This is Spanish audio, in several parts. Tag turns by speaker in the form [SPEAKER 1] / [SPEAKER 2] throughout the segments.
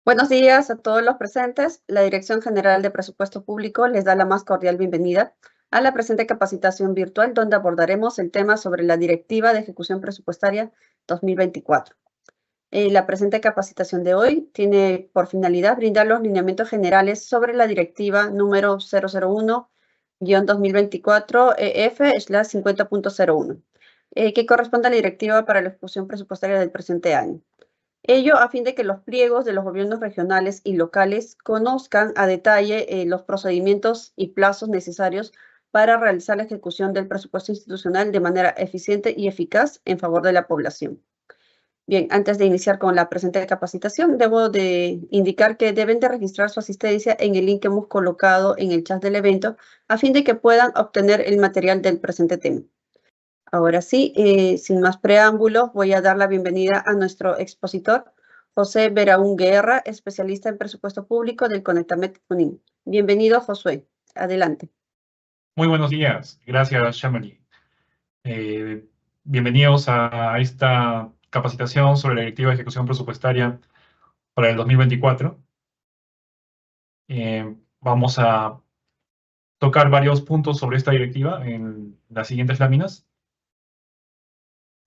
[SPEAKER 1] Buenos días a todos los presentes. La Dirección General de Presupuesto Público les da la más cordial bienvenida a la presente capacitación virtual, donde abordaremos el tema sobre la Directiva de Ejecución Presupuestaria 2024. La presente capacitación de hoy tiene por finalidad brindar los lineamientos generales sobre la Directiva número 001-2024 EF/50.01, que corresponde a la Directiva para la Ejecución Presupuestaria del presente año. Ello a fin de que los pliegos de los gobiernos regionales y locales conozcan a detalle los procedimientos y plazos necesarios para realizar la ejecución del presupuesto institucional de manera eficiente y eficaz en favor de la población. Bien, antes de iniciar con la presente capacitación, debo de indicar que deben de registrar su asistencia en el link que hemos colocado en el chat del evento a fin de que puedan obtener el material del presente tema. Ahora sí, sin más preámbulos, voy a dar la bienvenida a nuestro expositor, José Beraún Guerra, especialista en presupuesto público del Conectamet Junín. Bienvenido, Josué. Adelante.
[SPEAKER 2] Muy buenos días. Gracias, Shamali. Bienvenidos a esta capacitación sobre la Directiva de Ejecución Presupuestaria para el 2024. Vamos a tocar varios puntos sobre esta directiva en las siguientes láminas.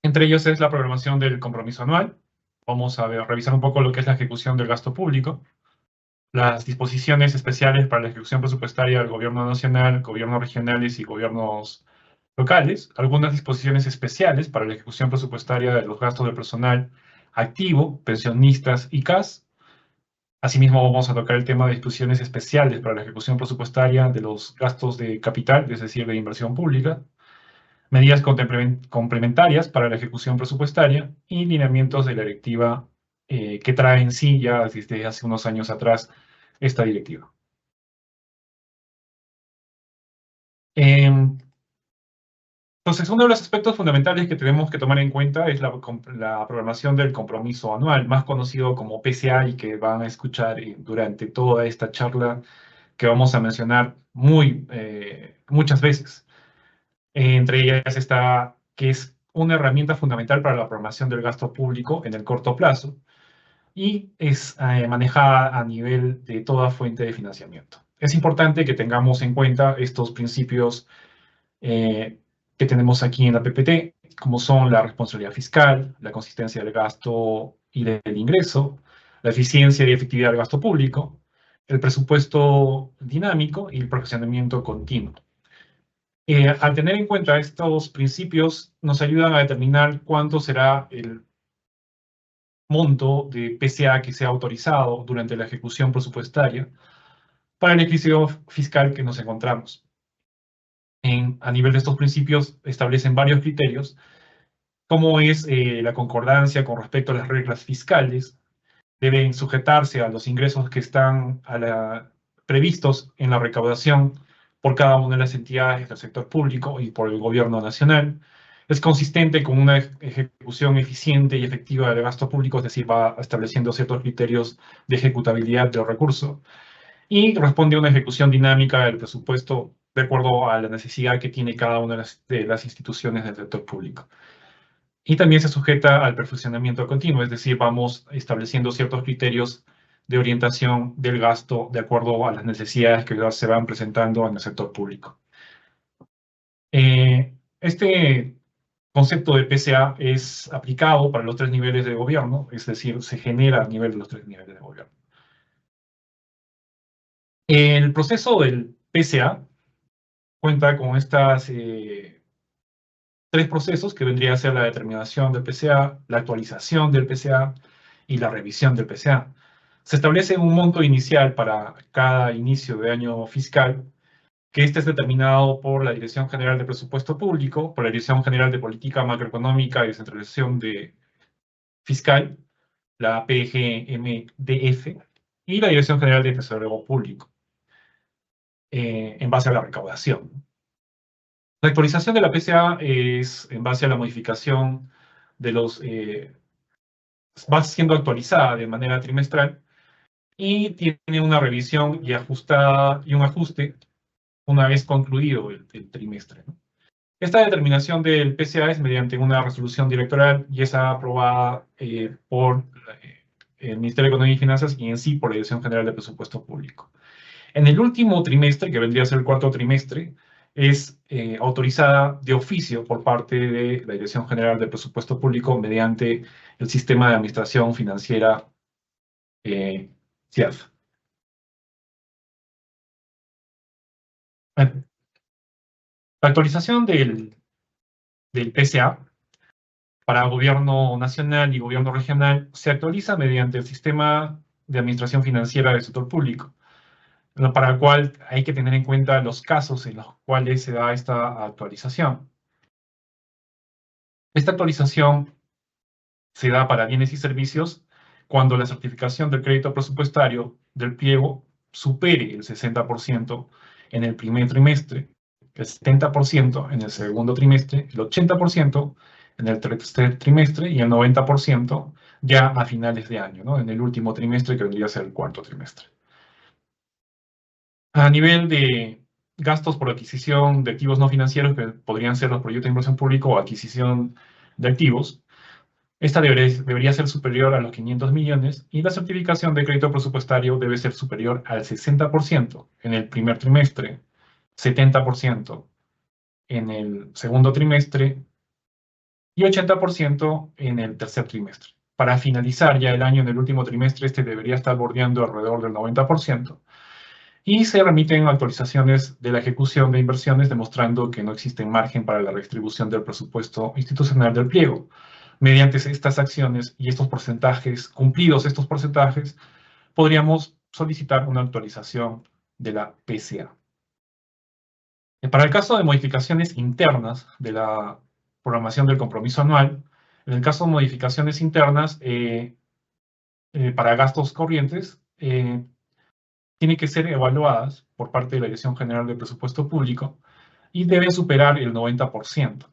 [SPEAKER 2] Entre ellos es la programación del compromiso anual. Vamos a revisar un poco lo que es la ejecución del gasto público, las disposiciones especiales para la ejecución presupuestaria del Gobierno Nacional, gobiernos regionales y gobiernos locales, algunas disposiciones especiales para la ejecución presupuestaria de los gastos del personal activo, pensionistas y CAS. Asimismo, vamos a tocar el tema de disposiciones especiales para la ejecución presupuestaria de los gastos de capital, es decir, de inversión pública, medidas complementarias para la ejecución presupuestaria y lineamientos de la directiva que trae en sí ya desde hace unos años atrás esta directiva. Entonces, uno de los aspectos fundamentales que tenemos que tomar en cuenta es la programación del compromiso anual, más conocido como PCA, y que van a escuchar durante toda esta charla que vamos a mencionar muchas veces. Entre ellas está que es una herramienta fundamental para la programación del gasto público en el corto plazo y es manejada a nivel de toda fuente de financiamiento. Es importante que tengamos en cuenta estos principios que tenemos aquí en la PPT, como son la responsabilidad fiscal, la consistencia del gasto y del ingreso, la eficiencia y efectividad del gasto público, el presupuesto dinámico y el perfeccionamiento continuo. Al tener en cuenta estos principios, nos ayudan a determinar cuánto será el monto de PCA que sea autorizado durante la ejecución presupuestaria para el ejercicio fiscal que nos encontramos. A nivel de estos principios establecen varios criterios, como es la concordancia con respecto a las reglas fiscales, deben sujetarse a los ingresos que están previstos en la recaudación por cada una de las entidades del sector público y por el gobierno nacional. Es consistente con una ejecución eficiente y efectiva del gasto público, es decir, va estableciendo ciertos criterios de ejecutabilidad del recurso. Y responde a una ejecución dinámica del presupuesto de acuerdo a la necesidad que tiene cada una de las instituciones del sector público. Y también se sujeta al perfeccionamiento continuo, es decir, vamos estableciendo ciertos criterios de orientación del gasto de acuerdo a las necesidades que se van presentando en el sector público. Este concepto de PCA es aplicado para los tres niveles de gobierno, es decir, se genera a nivel de los tres niveles de gobierno. El proceso del PCA cuenta con estas tres procesos que vendría a ser la determinación del PCA, la actualización del PCA y la revisión del PCA. Se establece un monto inicial para cada inicio de año fiscal, que este es determinado por la Dirección General de Presupuesto Público, por la Dirección General de Política Macroeconómica y Descentralización Fiscal, la PGMDF, y la Dirección General de Tesorero Público, en base a la recaudación. La actualización de la PCA es en base a la modificación de los... va siendo actualizada de manera trimestral y tiene una revisión y un ajuste una vez concluido el trimestre, ¿no? Esta determinación del PCA es mediante una resolución directoral y es aprobada por el Ministerio de Economía y Finanzas y en sí por la Dirección General de Presupuesto Público. En el último trimestre, que vendría a ser el cuarto trimestre, es autorizada de oficio por parte de la Dirección General de Presupuesto Público mediante el Sistema de Administración Financiera CIAF. La actualización del PCA para gobierno nacional y gobierno regional se actualiza mediante el Sistema de Administración Financiera del Sector Público, para el cual hay que tener en cuenta los casos en los cuales se da esta actualización. Esta actualización se da para bienes y servicios cuando la certificación del crédito presupuestario del pliego supere el 60% en el primer trimestre, el 70% en el segundo trimestre, el 80% en el tercer trimestre y el 90% ya a finales de año, ¿no? En el último trimestre, que vendría a ser el cuarto trimestre. A nivel de gastos por adquisición de activos no financieros, que podrían ser los proyectos de inversión pública o adquisición de activos, esta debería ser superior a los 500 millones y la certificación de crédito presupuestario debe ser superior al 60% en el primer trimestre, 70% en el segundo trimestre y 80% en el tercer trimestre. Para finalizar ya el año en el último trimestre, este debería estar bordeando alrededor del 90%. Y se remiten actualizaciones de la ejecución de inversiones demostrando que no existe margen para la redistribución del presupuesto institucional del pliego. Mediante estas acciones y estos porcentajes, cumplidos estos porcentajes, podríamos solicitar una actualización de la PCA. Para el caso de modificaciones internas de la programación del compromiso anual, en el caso de modificaciones internas para gastos corrientes, tienen que ser evaluadas por parte de la Dirección General de Presupuesto Público y deben superar el 90%,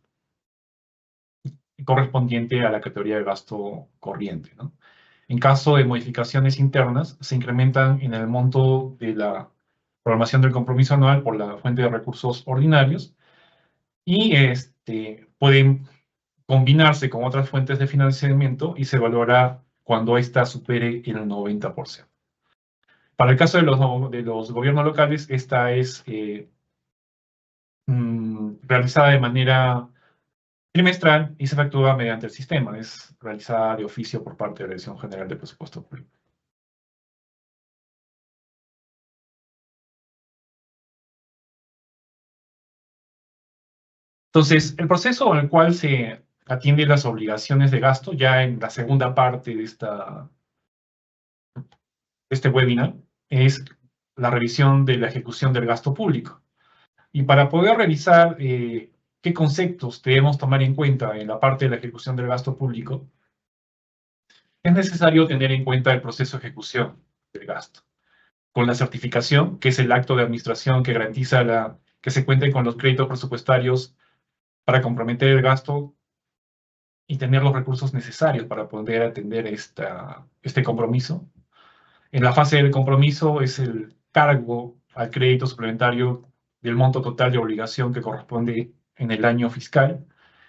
[SPEAKER 2] correspondiente a la categoría de gasto corriente, ¿no? En caso de modificaciones internas, se incrementan en el monto de la programación del compromiso anual por la fuente de recursos ordinarios y pueden combinarse con otras fuentes de financiamiento y se evaluará cuando ésta supere el 90%. Para el caso de los gobiernos locales, esta es realizada de manera trimestral y se efectúa mediante el sistema. Es realizada de oficio por parte de la Dirección General de Presupuesto Público. Entonces, el proceso en el cual se atiende las obligaciones de gasto, ya en la segunda parte de este webinar, es la revisión de la ejecución del gasto público. Y para poder revisar qué conceptos debemos tomar en cuenta en la parte de la ejecución del gasto público, es necesario tener en cuenta el proceso de ejecución del gasto. Con la certificación, que es el acto de administración que garantiza que se cuenten con los créditos presupuestarios para comprometer el gasto y tener los recursos necesarios para poder atender este compromiso. En la fase del compromiso es el cargo al crédito suplementario del monto total de obligación que corresponde en el año fiscal.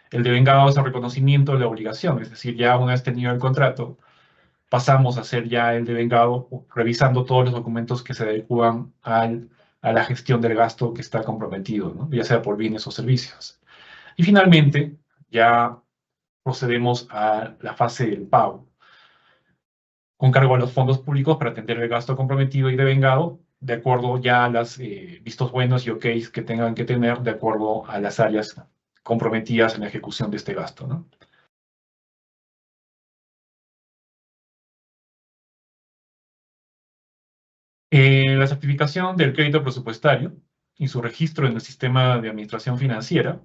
[SPEAKER 2] El devengado es el reconocimiento de la obligación, es decir, ya una vez tenido el contrato, pasamos a hacer ya el devengado revisando todos los documentos que se adecúan a la gestión del gasto que está comprometido, ¿no? Ya sea por bienes o servicios. Y finalmente, ya procedemos a la fase del pago, con cargo a los fondos públicos para atender el gasto comprometido y devengado, de acuerdo ya a los vistos buenos y ok's que tengan que tener de acuerdo a las áreas comprometidas en la ejecución de este gasto, ¿no? La certificación del crédito presupuestario y su registro en el sistema de administración financiera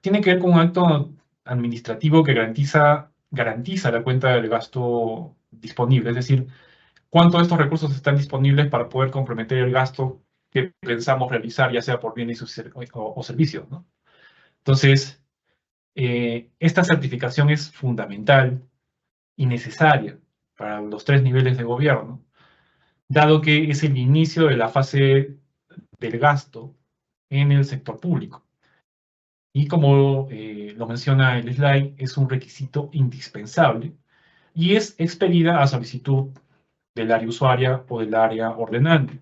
[SPEAKER 2] tiene que ver con un acto administrativo que garantiza la cuenta del gasto disponible, es decir, cuánto de estos recursos están disponibles para poder comprometer el gasto que pensamos realizar, ya sea por bienes o servicios, ¿no? Entonces, esta certificación es fundamental y necesaria para los 3 niveles de gobierno, dado que es el inicio de la fase del gasto en el sector público. Y como lo menciona el slide, es un requisito indispensable y es expedida a solicitud del área usuaria o del área ordenante.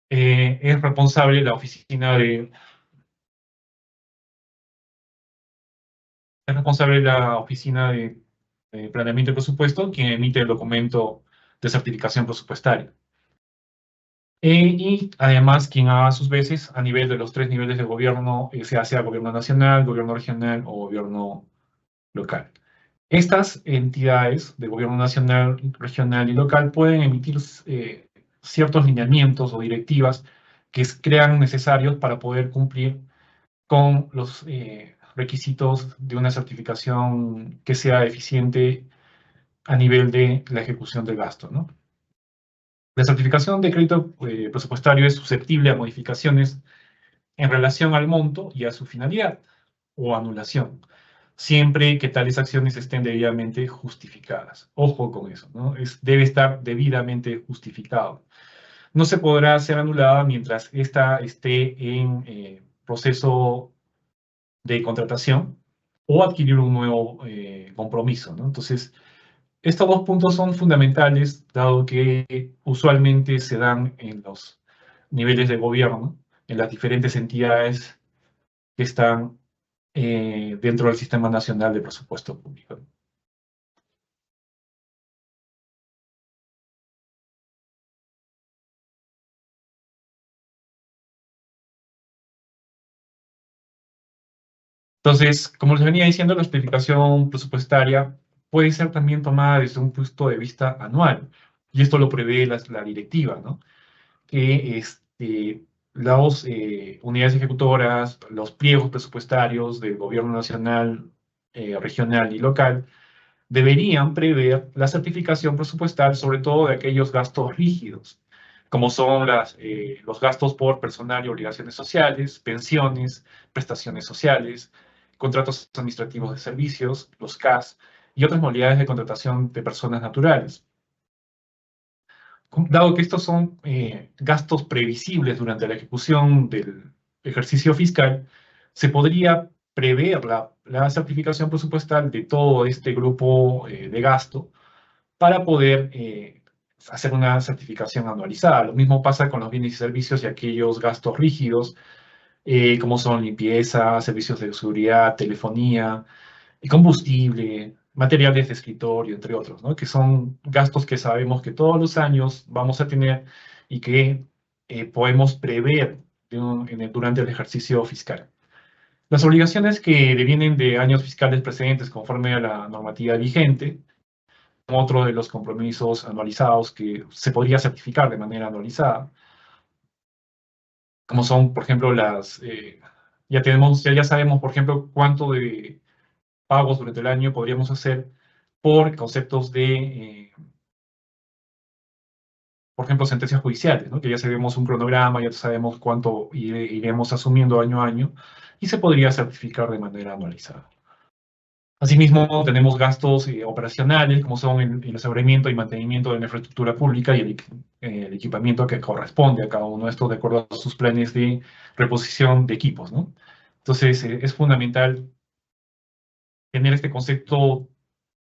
[SPEAKER 2] Es responsable la oficina de planeamiento y presupuesto, quien emite el documento de certificación presupuestaria. Y además, quien a sus veces, a nivel de los 3 niveles de gobierno, sea gobierno nacional, gobierno regional o gobierno local. Estas entidades de gobierno nacional, regional y local pueden emitir ciertos lineamientos o directivas que crean necesarios para poder cumplir con los requisitos de una certificación que sea eficiente a nivel de la ejecución del gasto, ¿no? La certificación de crédito presupuestario es susceptible a modificaciones en relación al monto y a su finalidad o anulación, siempre que tales acciones estén debidamente justificadas. Ojo con eso, ¿no? Debe estar debidamente justificado. No se podrá ser anulada mientras ésta esté en proceso de contratación o adquirir un nuevo compromiso, ¿no? Entonces, estos dos puntos son fundamentales, dado que usualmente se dan en los niveles de gobierno, en las diferentes entidades que están dentro del Sistema Nacional de Presupuesto Público. Entonces, como les venía diciendo, la planificación presupuestaria puede ser también tomada desde un punto de vista anual, y esto lo prevé la directiva, ¿no? Que las unidades ejecutoras, los pliegos presupuestarios del gobierno nacional, regional y local, deberían prever la certificación presupuestal, sobre todo de aquellos gastos rígidos, como son los gastos por personal y obligaciones sociales, pensiones, prestaciones sociales, contratos administrativos de servicios, los CAS, y otras modalidades de contratación de personas naturales. Dado que estos son gastos previsibles durante la ejecución del ejercicio fiscal, se podría prever la certificación presupuestal de todo este grupo de gasto para poder hacer una certificación anualizada. Lo mismo pasa con los bienes y servicios y aquellos gastos rígidos, como son limpieza, servicios de seguridad, telefonía, combustible, materiales de escritorio, entre otros, ¿no? Que son gastos que sabemos que todos los años vamos a tener y que podemos prever durante el ejercicio fiscal. Las obligaciones que devienen de años fiscales precedentes conforme a la normativa vigente, otro de los compromisos anualizados que se podría certificar de manera anualizada, como son, por ejemplo, ya sabemos, por ejemplo, cuánto de pagos durante el año podríamos hacer por conceptos por ejemplo, sentencias judiciales, ¿no? Que ya sabemos un cronograma, ya sabemos cuánto iremos asumiendo año a año, y se podría certificar de manera anualizada. Asimismo, tenemos gastos operacionales, como son el aseguramiento y mantenimiento de la infraestructura pública y el equipamiento que corresponde a cada uno de estos de acuerdo a sus planes de reposición de equipos, ¿no? Entonces, es fundamental tener este concepto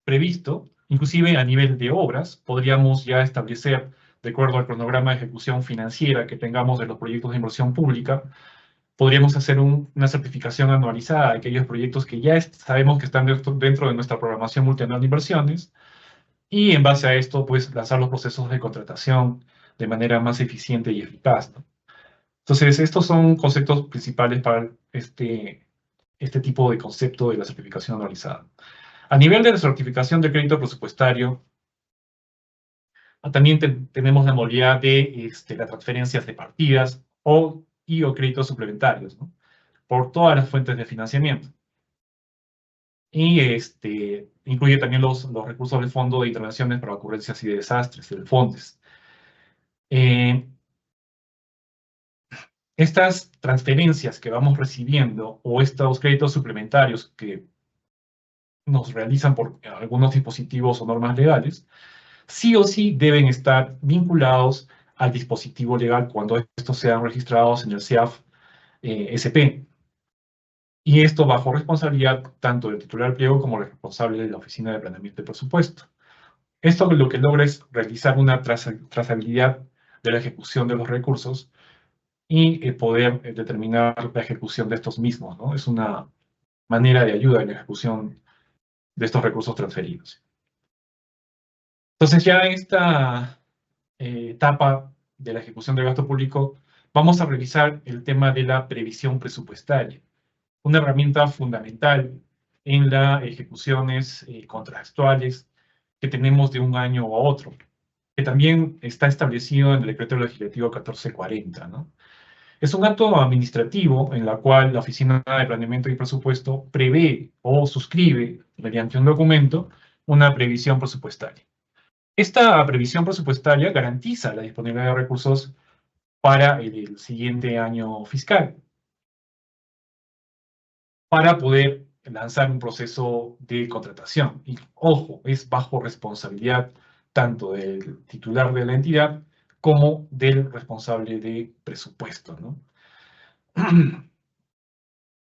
[SPEAKER 2] previsto, inclusive a nivel de obras, podríamos ya establecer, de acuerdo al cronograma de ejecución financiera que tengamos de los proyectos de inversión pública, podríamos hacer una certificación anualizada de aquellos proyectos que ya sabemos que están dentro de nuestra programación multianual de inversiones, y en base a esto, pues, lanzar los procesos de contratación de manera más eficiente y eficaz, ¿no? Entonces, estos son conceptos principales para este tipo de concepto de la certificación anualizada. A nivel de la certificación de crédito presupuestario, también tenemos la modalidad de las transferencias de partidas o créditos suplementarios, ¿no? Por todas las fuentes de financiamiento. Y incluye también los recursos del Fondo de Intervenciones para Ocurrencias y Desastres, el FONDES. Estas transferencias que vamos recibiendo o estos créditos suplementarios que nos realizan por algunos dispositivos o normas legales, sí o sí deben estar vinculados al dispositivo legal cuando estos sean registrados en el CEAF SP. Y esto bajo responsabilidad tanto del titular del pliego como del responsable de la Oficina de Planeamiento de Presupuesto. Esto lo que logra es realizar una trazabilidad de la ejecución de los recursos y poder determinar la ejecución de estos mismos, ¿no? Es una manera de ayuda en la ejecución de estos recursos transferidos. Entonces, ya en esta etapa de la ejecución del gasto público, vamos a revisar el tema de la previsión presupuestaria, una herramienta fundamental en las ejecuciones contractuales que tenemos de un año a otro, que también está establecido en el Decreto Legislativo 1440, ¿no? Es un acto administrativo en la cual la Oficina de Planeamiento y Presupuesto prevé o suscribe, mediante un documento, una previsión presupuestaria. Esta previsión presupuestaria garantiza la disponibilidad de recursos para el siguiente año fiscal, para poder lanzar un proceso de contratación. Y, ojo, es bajo responsabilidad tanto del titular de la entidad como del responsable de presupuesto, ¿no?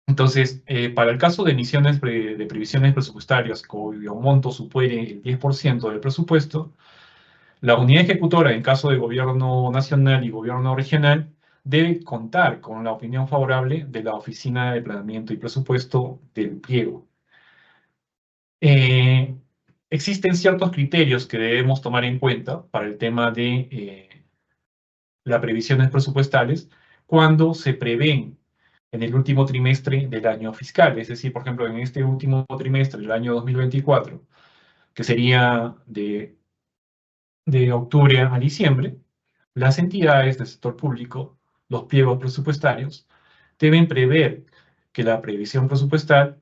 [SPEAKER 2] Entonces, para el caso de emisiones de previsiones presupuestarias cuyo monto supere el 10% del presupuesto, la unidad ejecutora, en caso de gobierno nacional y gobierno regional, debe contar con la opinión favorable de la Oficina de Planeamiento y Presupuesto del pliego. Existen ciertos criterios que debemos tomar en cuenta para el tema de las previsiones presupuestales cuando se prevén en el último trimestre del año fiscal. Es decir, por ejemplo, en este último trimestre del año 2024, que sería de octubre a diciembre, las entidades del sector público, los pliegos presupuestarios, deben prever que la previsión presupuestal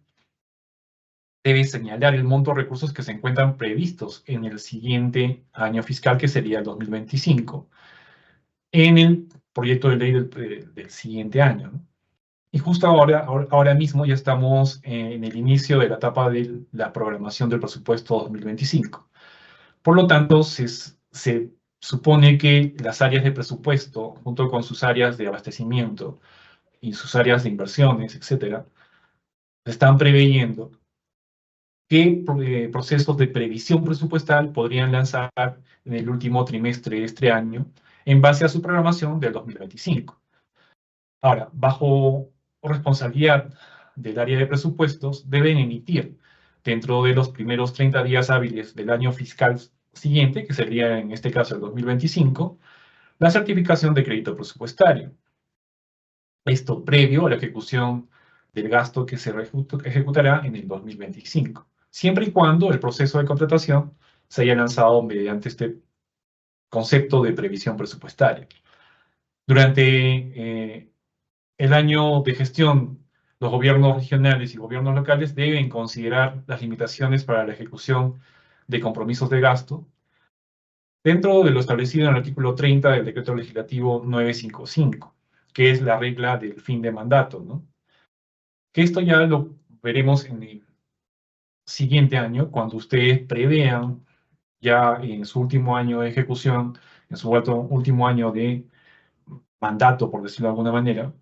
[SPEAKER 2] debe señalar el monto de recursos que se encuentran previstos en el siguiente año fiscal, que sería el 2025, en el proyecto de ley del siguiente año, ¿no? Y justo ahora mismo ya estamos en el inicio de la etapa de la programación del presupuesto 2025. Por lo tanto, se supone que las áreas de presupuesto, junto con sus áreas de abastecimiento y sus áreas de inversiones, etcétera, están preveyendo qué procesos de previsión presupuestal podrían lanzar en el último trimestre de este año en base a su programación del 2025. Ahora, bajo responsabilidad del área de presupuestos, deben emitir dentro de los primeros 30 días hábiles del año fiscal siguiente, que sería en este caso el 2025, la certificación de crédito presupuestario. Esto previo a la ejecución del gasto que se ejecutará en el 2025, siempre y cuando el proceso de contratación se haya lanzado mediante este concepto de previsión presupuestaria. Durante el año de gestión, los gobiernos regionales y gobiernos locales deben considerar las limitaciones para la ejecución de compromisos de gasto dentro de lo establecido en el artículo 30 del Decreto Legislativo 955, que es la regla del fin de mandato, ¿no? Que esto ya lo veremos en el siguiente año, cuando ustedes prevean ya en su último año de ejecución, en su último año de mandato, por decirlo de alguna manera,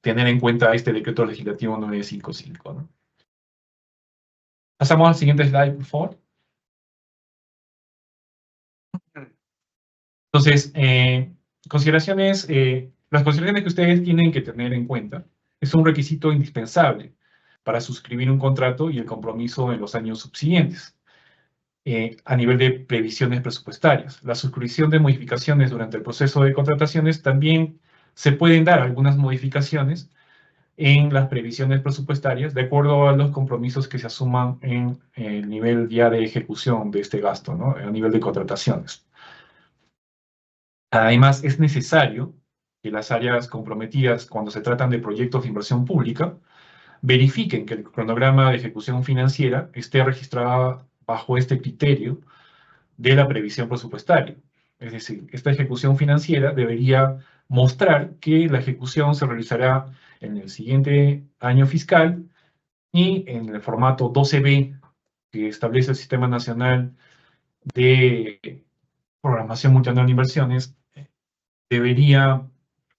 [SPEAKER 2] tener en cuenta este Decreto Legislativo 955, ¿no? Pasamos al siguiente slide, por favor. Entonces, las consideraciones que ustedes tienen que tener en cuenta es un requisito indispensable para suscribir un contrato y el compromiso en los años subsiguientes, a nivel de previsiones presupuestarias. La suscripción de modificaciones durante el proceso de contrataciones también se pueden dar algunas modificaciones en las previsiones presupuestarias de acuerdo a los compromisos que se asuman en el nivel ya de ejecución de este gasto, ¿no? A nivel de contrataciones. Además, es necesario que las áreas comprometidas cuando se tratan de proyectos de inversión pública verifiquen que el cronograma de ejecución financiera esté registrado bajo este criterio de la previsión presupuestaria. Es decir, esta ejecución financiera debería mostrar que la ejecución se realizará en el siguiente año fiscal y en el formato 12B que establece el Sistema Nacional de Programación Multianual de Inversiones debería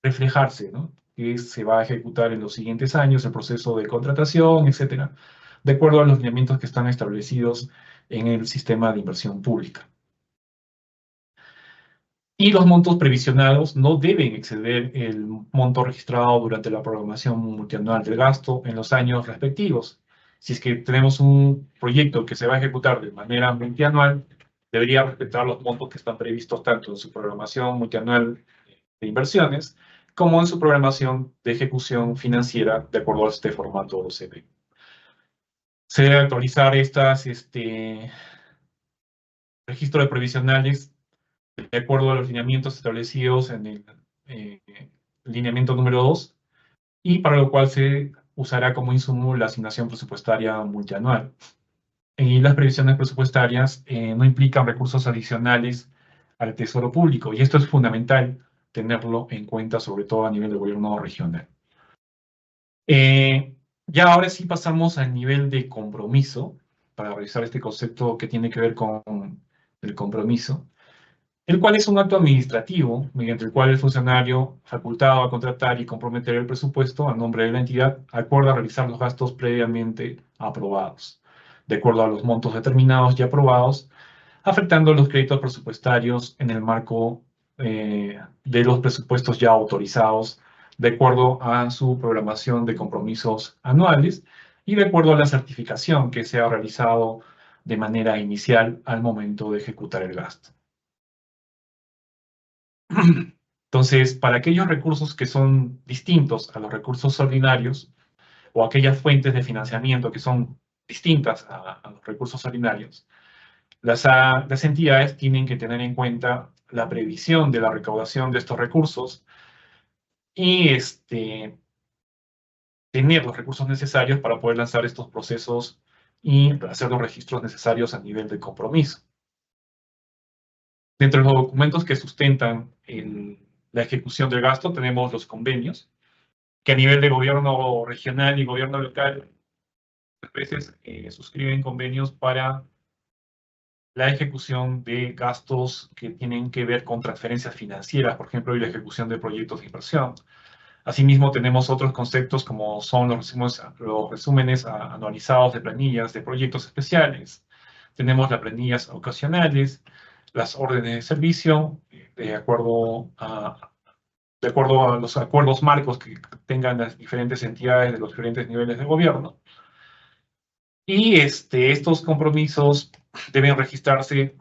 [SPEAKER 2] reflejarse, ¿no? que se va a ejecutar en los siguientes años, el proceso de contratación, etcétera, de acuerdo a los lineamientos que están establecidos en el sistema de inversión pública. Y los montos previsionados no deben exceder el monto registrado durante la programación multianual del gasto en los años respectivos. Si es que tenemos un proyecto que se va a ejecutar de manera multianual, debería respetar los montos que están previstos tanto en su programación multianual de inversiones como en su programación de ejecución financiera de acuerdo a este formato OCB. Se debe actualizar estas registros de previsionales de acuerdo a los lineamientos establecidos en el eh, lineamiento número 2, y para lo cual se usará como insumo la asignación presupuestaria multianual. Y las previsiones presupuestarias no implican recursos adicionales al Tesoro Público, y esto es fundamental tenerlo en cuenta, sobre todo a nivel de gobierno regional. Ya ahora sí pasamos al nivel de compromiso, para revisar este concepto que tiene que ver con el compromiso, el cual es un acto administrativo mediante el cual el funcionario facultado a contratar y comprometer el presupuesto a nombre de la entidad acuerda realizar los gastos previamente aprobados, de acuerdo a los montos determinados y aprobados, afectando los créditos presupuestarios en el marco de los presupuestos ya autorizados, de acuerdo a su programación de compromisos anuales y de acuerdo a la certificación que se ha realizado de manera inicial al momento de ejecutar el gasto. Entonces, para aquellos recursos que son distintos a los recursos ordinarios o aquellas fuentes de financiamiento que son distintas a los recursos ordinarios, las entidades tienen que tener en cuenta la previsión de la recaudación de estos recursos y tener los recursos necesarios para poder lanzar estos procesos y hacer los registros necesarios a nivel de compromiso. Dentro de los documentos que sustentan la ejecución del gasto tenemos los convenios, que a nivel de gobierno regional y gobierno local, a veces suscriben convenios para la ejecución de gastos que tienen que ver con transferencias financieras, por ejemplo, y la ejecución de proyectos de inversión. Asimismo, tenemos otros conceptos como son los resúmenes anualizados de planillas de proyectos especiales. Tenemos las planillas ocasionales, las órdenes de servicio, de acuerdo a los acuerdos marcos que tengan las diferentes entidades de los diferentes niveles de gobierno. Y estos compromisos deben registrarse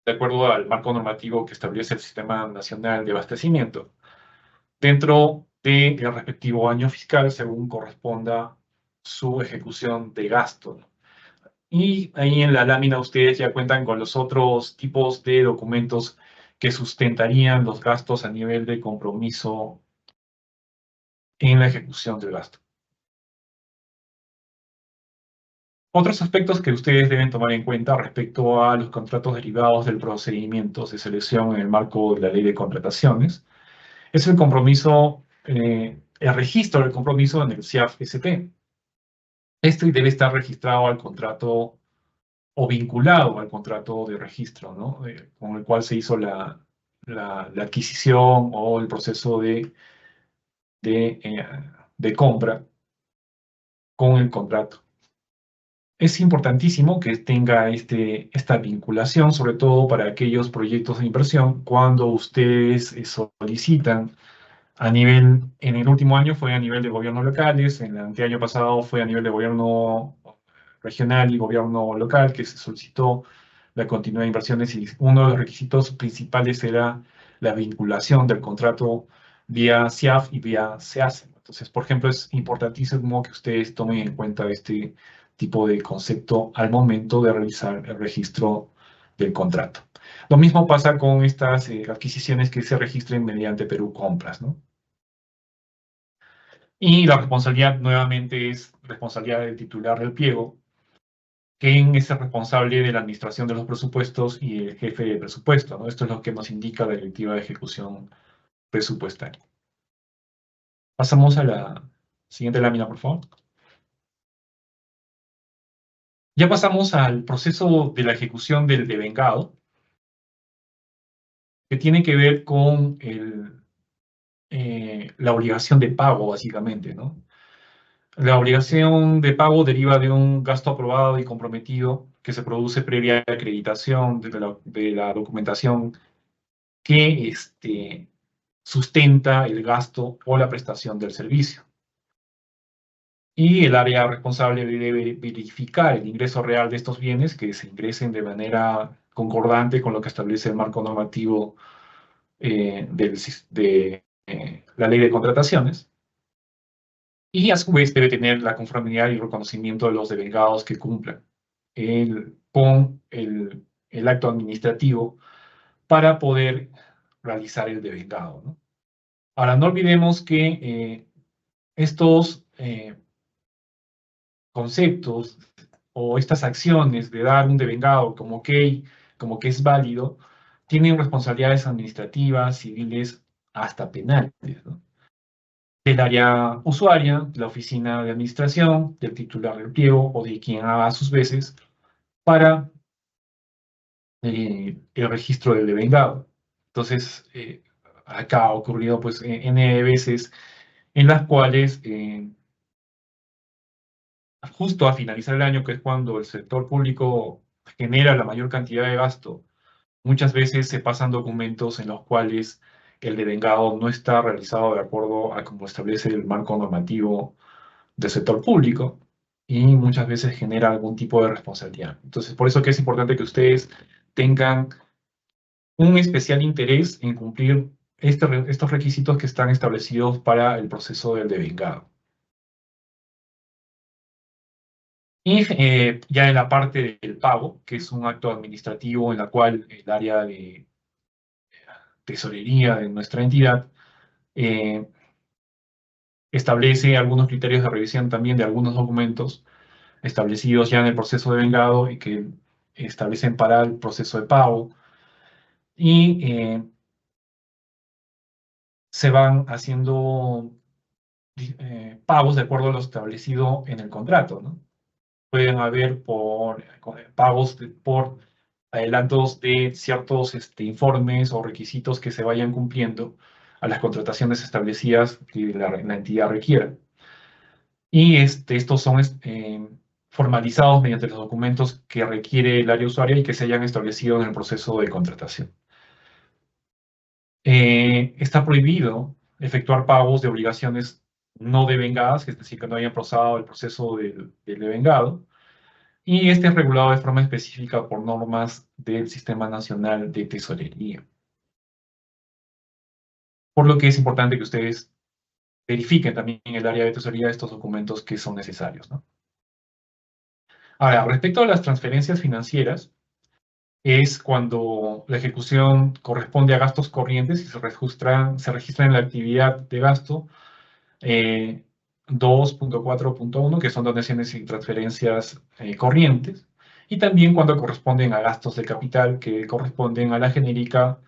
[SPEAKER 2] de acuerdo al marco normativo que establece el Sistema Nacional de Abastecimiento, dentro del respectivo año fiscal, según corresponda su ejecución de gasto. Y ahí en la lámina ustedes ya cuentan con los otros tipos de documentos que sustentarían los gastos a nivel de compromiso en la ejecución del gasto. Otros aspectos que ustedes deben tomar en cuenta respecto a los contratos derivados del procedimiento de selección en el marco de la ley de contrataciones es el compromiso, el registro del compromiso en el CIAF-SP. Este debe estar registrado al contrato o vinculado al contrato de registro, ¿no? Con el cual se hizo la adquisición o el proceso de compra con el contrato. Es importantísimo que tenga esta vinculación, sobre todo para aquellos proyectos de inversión, cuando ustedes solicitan en el último año fue a nivel de gobiernos locales, en el anteaño pasado fue a nivel de gobierno regional y gobierno local, que se solicitó la continuidad de inversiones, y uno de los requisitos principales era la vinculación del contrato vía CIAF y vía SEACE. Entonces, por ejemplo, es importantísimo que ustedes tomen en cuenta este tipo de concepto al momento de realizar el registro del contrato. Lo mismo pasa con estas adquisiciones que se registren mediante Perú Compras, ¿no? Y la responsabilidad nuevamente es responsabilidad del titular del pliego, quien es el responsable de la administración de los presupuestos y el jefe de presupuesto, ¿no? Esto es lo que nos indica la directiva de ejecución presupuestaria. Pasamos a la siguiente lámina, por favor. Ya pasamos al proceso de la ejecución del devengado, que tiene que ver con la obligación de pago, básicamente, ¿no? La obligación de pago deriva de un gasto aprobado y comprometido que se produce previa acreditación de la documentación que sustenta el gasto o la prestación del servicio. Y el área responsable debe verificar el ingreso real de estos bienes que se ingresen de manera concordante con lo que establece el marco normativo de la ley de contrataciones. Y a su vez debe tener la conformidad y reconocimiento de los devengados que cumplan con el acto administrativo para poder realizar el devengado, ¿no? Ahora, no olvidemos que estos conceptos o estas acciones de dar un devengado como que es válido, tienen responsabilidades administrativas, civiles, hasta penales, ¿no? Del área usuaria, de la oficina de administración, del titular del pliego o de quien haga a sus veces para el registro del devengado. Entonces, acá ha ocurrido pues N veces en las cuales justo a finalizar el año, que es cuando el sector público genera la mayor cantidad de gasto, muchas veces se pasan documentos en los cuales el devengado no está realizado de acuerdo a como establece el marco normativo del sector público y muchas veces genera algún tipo de responsabilidad. Entonces, por eso que es importante que ustedes tengan un especial interés en cumplir estos requisitos que están establecidos para el proceso del devengado. Y ya en la parte del pago, que es un acto administrativo en la cual el área de tesorería de nuestra entidad establece algunos criterios de revisión también de algunos documentos establecidos ya en el proceso de devengado y que establecen para el proceso de pago. Y se van haciendo pagos de acuerdo a lo establecido en el contrato, ¿no? Pueden haber pagos por adelantos de ciertos informes o requisitos que se vayan cumpliendo a las contrataciones establecidas que la entidad requiera. Y estos son formalizados mediante los documentos que requiere el área usuaria y que se hayan establecido en el proceso de contratación. Está prohibido efectuar pagos de obligaciones no devengadas, es decir, que no hayan pasado el proceso del devengado, y este es regulado de forma específica por normas del Sistema Nacional de Tesorería. Por lo que es importante que ustedes verifiquen también en el área de tesorería estos documentos que son necesarios, ¿no? Ahora, respecto a las transferencias financieras, es cuando la ejecución corresponde a gastos corrientes y se registra en la actividad de gasto 2.4.1, que son donaciones y transferencias corrientes, y también cuando corresponden a gastos de capital, que corresponden a la genérica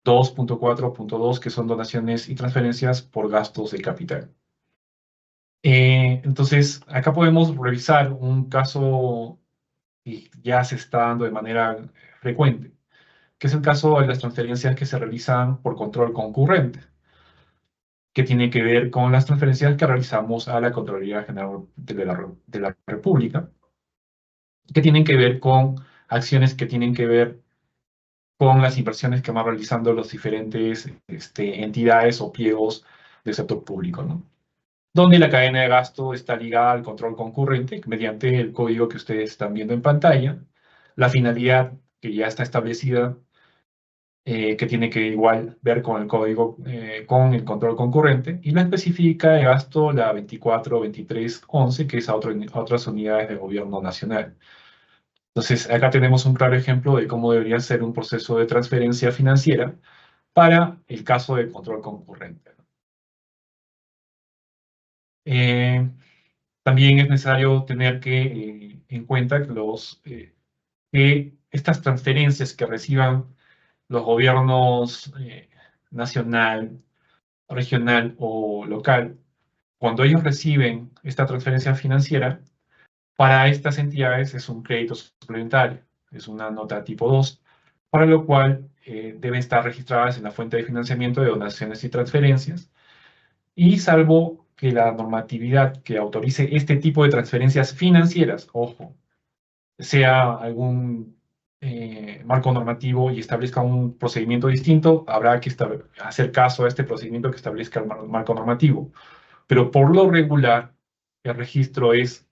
[SPEAKER 2] 2.4.2, que son donaciones y transferencias por gastos de capital. Entonces, acá podemos revisar un caso que ya se está dando de manera frecuente, que es el caso de las transferencias que se realizan por control concurrente, que tiene que ver con las transferencias que realizamos a la Contraloría General de la República, que tienen que ver con acciones que tienen que ver con las inversiones que van realizando las diferentes entidades o pliegos del sector público, ¿no? Donde la cadena de gasto está ligada al control concurrente mediante el código que ustedes están viendo en pantalla, la finalidad que ya está establecida, que tiene que igual ver con el código, con el control concurrente, y la específica de gasto, la 242311, que es a otras unidades de gobierno nacional. Entonces, acá tenemos un claro ejemplo de cómo debería ser un proceso de transferencia financiera para el caso de control concurrente. También es necesario tener en cuenta que estas transferencias que reciban los gobiernos nacional, regional o local, cuando ellos reciben esta transferencia financiera, para estas entidades es un crédito suplementario, es una nota tipo 2, para lo cual deben estar registradas en la fuente de financiamiento de donaciones y transferencias, y salvo que la normatividad que autorice este tipo de transferencias financieras, ojo, sea algún marco normativo y establezca un procedimiento distinto, habrá que hacer caso a este procedimiento que establezca el marco normativo. Pero por lo regular, el registro es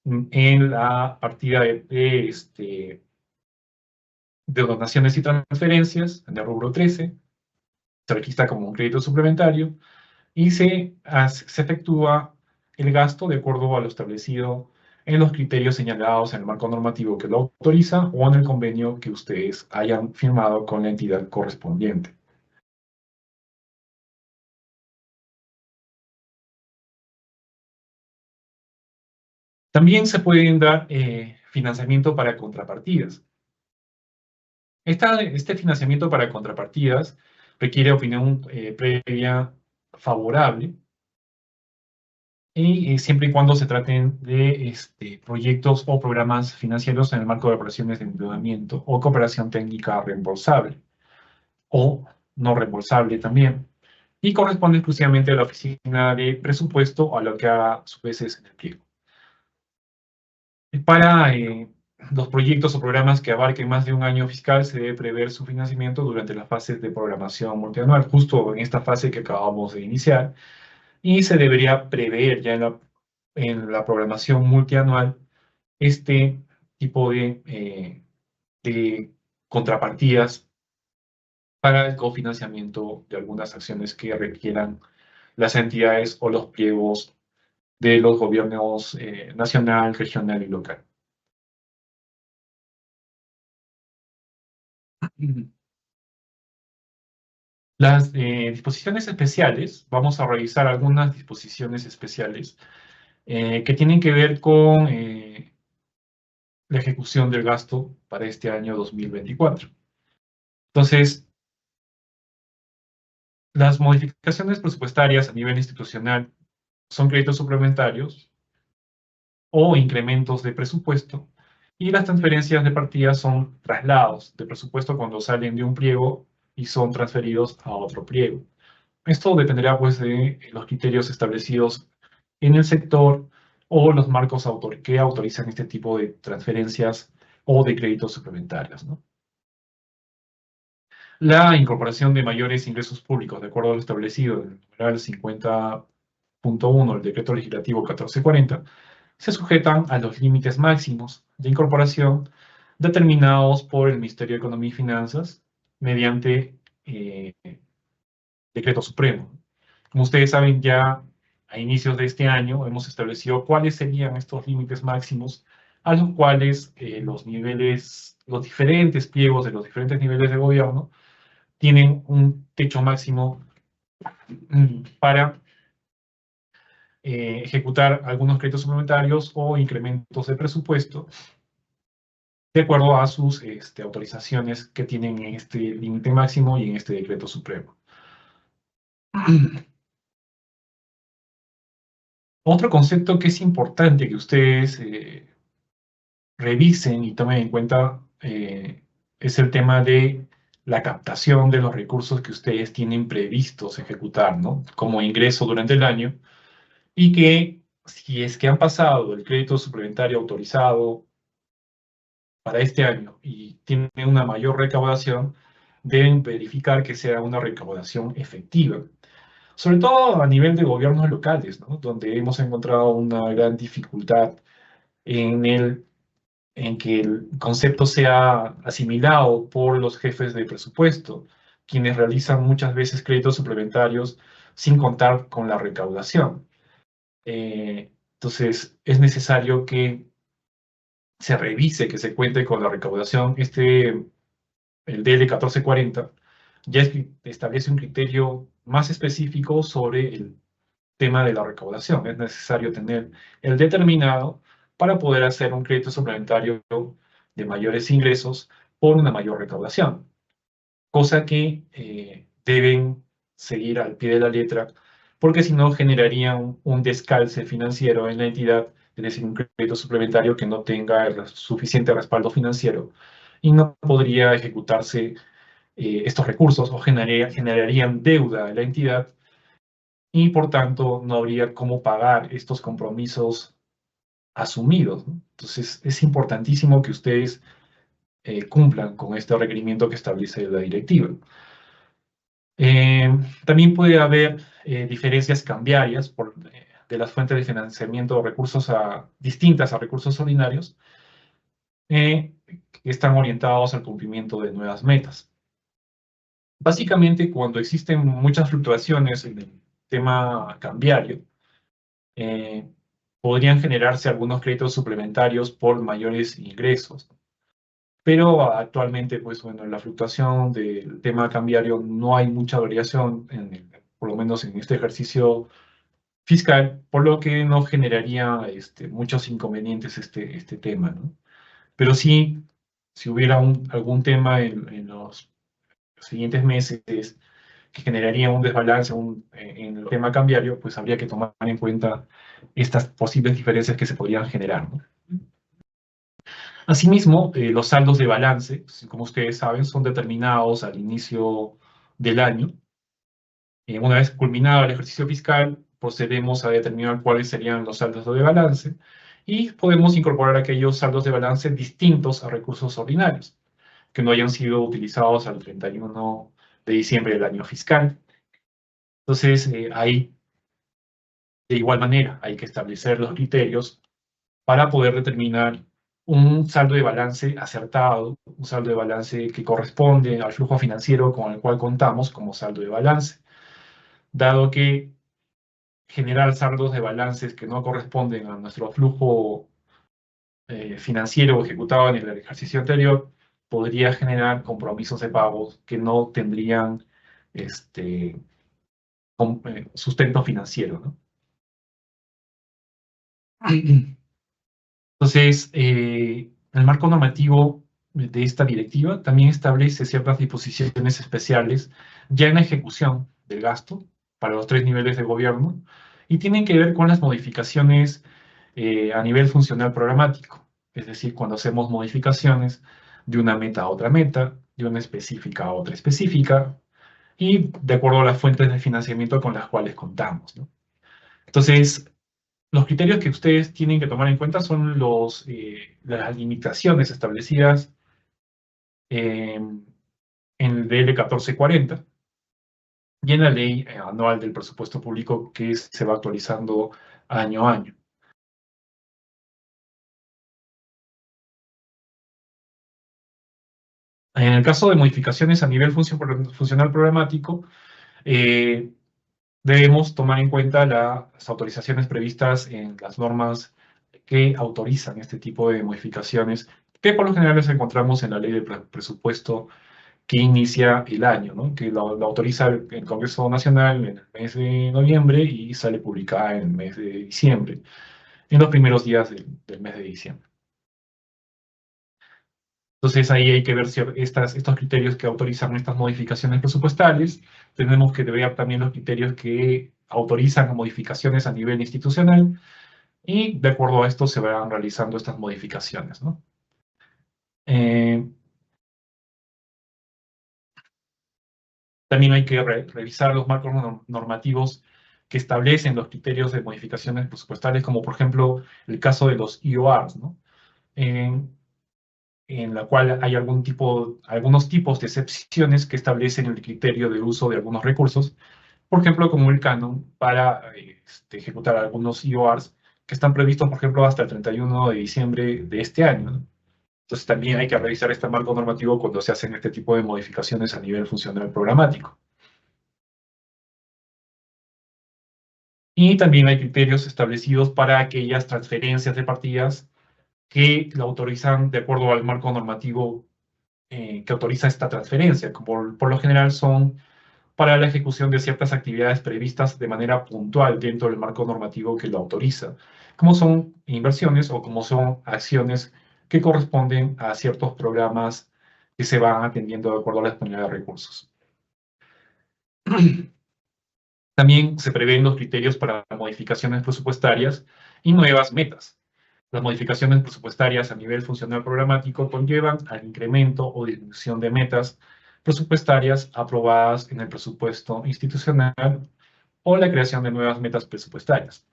[SPEAKER 2] en la partida de donaciones y transferencias, en el rubro 13, se registra como un crédito suplementario y se efectúa el gasto de acuerdo a lo establecido en los criterios señalados en el marco normativo que lo autoriza o en el convenio que ustedes hayan firmado con la entidad correspondiente. También se pueden dar financiamiento para contrapartidas. Este financiamiento para contrapartidas requiere opinión previa favorable y siempre y cuando se traten de proyectos o programas financieros en el marco de operaciones de endeudamiento o cooperación técnica reembolsable o no reembolsable también, y corresponde exclusivamente a la oficina de presupuesto, a lo que haga a su vez es en el pliego. Para los proyectos o programas que abarquen más de un año fiscal, se debe prever su financiamiento durante las fases de programación multianual, justo en esta fase que acabamos de iniciar, y se debería prever ya en la programación multianual este tipo de contrapartidas para el cofinanciamiento de algunas acciones que requieran las entidades o los pliegos de los gobiernos nacional, regional y local. Las disposiciones especiales, vamos a revisar algunas disposiciones especiales que tienen que ver con la ejecución del gasto para este año 2024. Entonces, las modificaciones presupuestarias a nivel institucional son créditos suplementarios o incrementos de presupuesto, y las transferencias de partida son traslados de presupuesto cuando salen de un pliego y son transferidos a otro pliego. Esto dependerá pues de los criterios establecidos en el sector o los marcos que autorizan este tipo de transferencias o de créditos suplementarios, ¿no? La incorporación de mayores ingresos públicos, de acuerdo a lo establecido en el numeral 50.1 del Decreto Legislativo 1440, se sujetan a los límites máximos de incorporación determinados por el Ministerio de Economía y Finanzas mediante Decreto Supremo. Como ustedes saben, ya a inicios de este año hemos establecido cuáles serían estos límites máximos a los cuales los diferentes pliegos de los diferentes niveles de gobierno tienen un techo máximo para ejecutar algunos créditos suplementarios o incrementos de presupuesto de acuerdo a sus autorizaciones que tienen en este límite máximo y en este decreto supremo. Otro concepto que es importante que ustedes revisen y tomen en cuenta es el tema de la captación de los recursos que ustedes tienen previstos ejecutar, ¿no? Como ingreso durante el año, y que si es que han pasado el crédito suplementario autorizado para este año y tienen una mayor recaudación, deben verificar que sea una recaudación efectiva. Sobre todo a nivel de gobiernos locales, ¿no? Donde hemos encontrado una gran dificultad en que el concepto sea asimilado por los jefes de presupuesto, quienes realizan muchas veces créditos suplementarios sin contar con la recaudación. Entonces, es necesario que se revise, que se cuente con la recaudación. El DL 1440 ya establece un criterio más específico sobre el tema de la recaudación. Es necesario tener el determinado para poder hacer un crédito suplementario de mayores ingresos por una mayor recaudación, cosa que deben seguir al pie de la letra, porque si no generarían un descalce financiero en la entidad, es decir, un crédito suplementario que no tenga el suficiente respaldo financiero y no podría ejecutarse estos recursos o generarían deuda a la entidad y por tanto no habría cómo pagar estos compromisos asumidos, ¿no? Entonces es importantísimo que ustedes cumplan con este requerimiento que establece la directiva. También puede haber diferencias cambiarias de las fuentes de financiamiento o recursos distintas a recursos ordinarios que están orientados al cumplimiento de nuevas metas. Básicamente, cuando existen muchas fluctuaciones en el tema cambiario, podrían generarse algunos créditos suplementarios por mayores ingresos. Pero actualmente, pues bueno, en la fluctuación del tema cambiario no hay mucha variación, por lo menos en este ejercicio fiscal, por lo que no generaría muchos inconvenientes este tema, ¿no? Pero sí, si hubiera algún tema en los siguientes meses que generaría un desbalance en el tema cambiario, pues habría que tomar en cuenta estas posibles diferencias que se podrían generar, ¿no? Asimismo, los saldos de balance, como ustedes saben, son determinados al inicio del año. Una vez culminado el ejercicio fiscal, procedemos a determinar cuáles serían los saldos de balance y podemos incorporar aquellos saldos de balance distintos a recursos ordinarios, que no hayan sido utilizados al 31 de diciembre del año fiscal. Entonces, ahí, de igual manera, hay que establecer los criterios para poder determinar un saldo de balance acertado, un saldo de balance que corresponde al flujo financiero con el cual contamos como saldo de balance. Dado que generar saldos de balances que no corresponden a nuestro flujo financiero ejecutado en el ejercicio anterior, podría generar compromisos de pagos que no tendrían sustento financiero, ¿no? Entonces, el marco normativo de esta directiva también establece ciertas disposiciones especiales ya en la ejecución del gasto para los 3 niveles de gobierno y tienen que ver con las modificaciones a nivel funcional programático, es decir, cuando hacemos modificaciones de una meta a otra meta, de una específica a otra específica y de acuerdo a las fuentes de financiamiento con las cuales contamos, ¿no? Entonces, los criterios que ustedes tienen que tomar en cuenta son las limitaciones establecidas en el DL 1440 y en la ley anual del presupuesto público que se va actualizando año a año. En el caso de modificaciones a nivel funcional programático, debemos tomar en cuenta las autorizaciones previstas en las normas que autorizan este tipo de modificaciones, que por lo general las encontramos en la ley de presupuesto que inicia el año, ¿no? Que lo autoriza el Congreso Nacional en el mes de noviembre y sale publicada en el mes de diciembre, en los primeros días del mes de diciembre. Entonces ahí hay que ver si estos criterios que autorizan estas modificaciones presupuestales. Tenemos que ver también los criterios que autorizan modificaciones a nivel institucional y de acuerdo a esto se van realizando estas modificaciones, ¿no? También hay que revisar los marcos normativos que establecen los criterios de modificaciones presupuestales, como por ejemplo el caso de los IORs, ¿no? En la cual hay algunos tipos de excepciones que establecen el criterio de uso de algunos recursos, por ejemplo, como el canon para ejecutar algunos IORs que están previstos, por ejemplo, hasta el 31 de diciembre de este año, ¿no? Entonces también hay que revisar este marco normativo cuando se hacen este tipo de modificaciones a nivel funcional programático. Y también hay criterios establecidos para aquellas transferencias de partidas que lo autorizan de acuerdo al marco normativo que autoriza esta transferencia. Por lo general son para la ejecución de ciertas actividades previstas de manera puntual dentro del marco normativo que lo autoriza, como son inversiones o como son acciones que corresponden a ciertos programas que se van atendiendo de acuerdo a la disponibilidad de recursos. También se prevén los criterios para modificaciones presupuestarias y nuevas metas. Las modificaciones presupuestarias a nivel funcional programático conllevan al incremento o disminución de metas presupuestarias aprobadas en el presupuesto institucional o la creación de nuevas metas presupuestarias.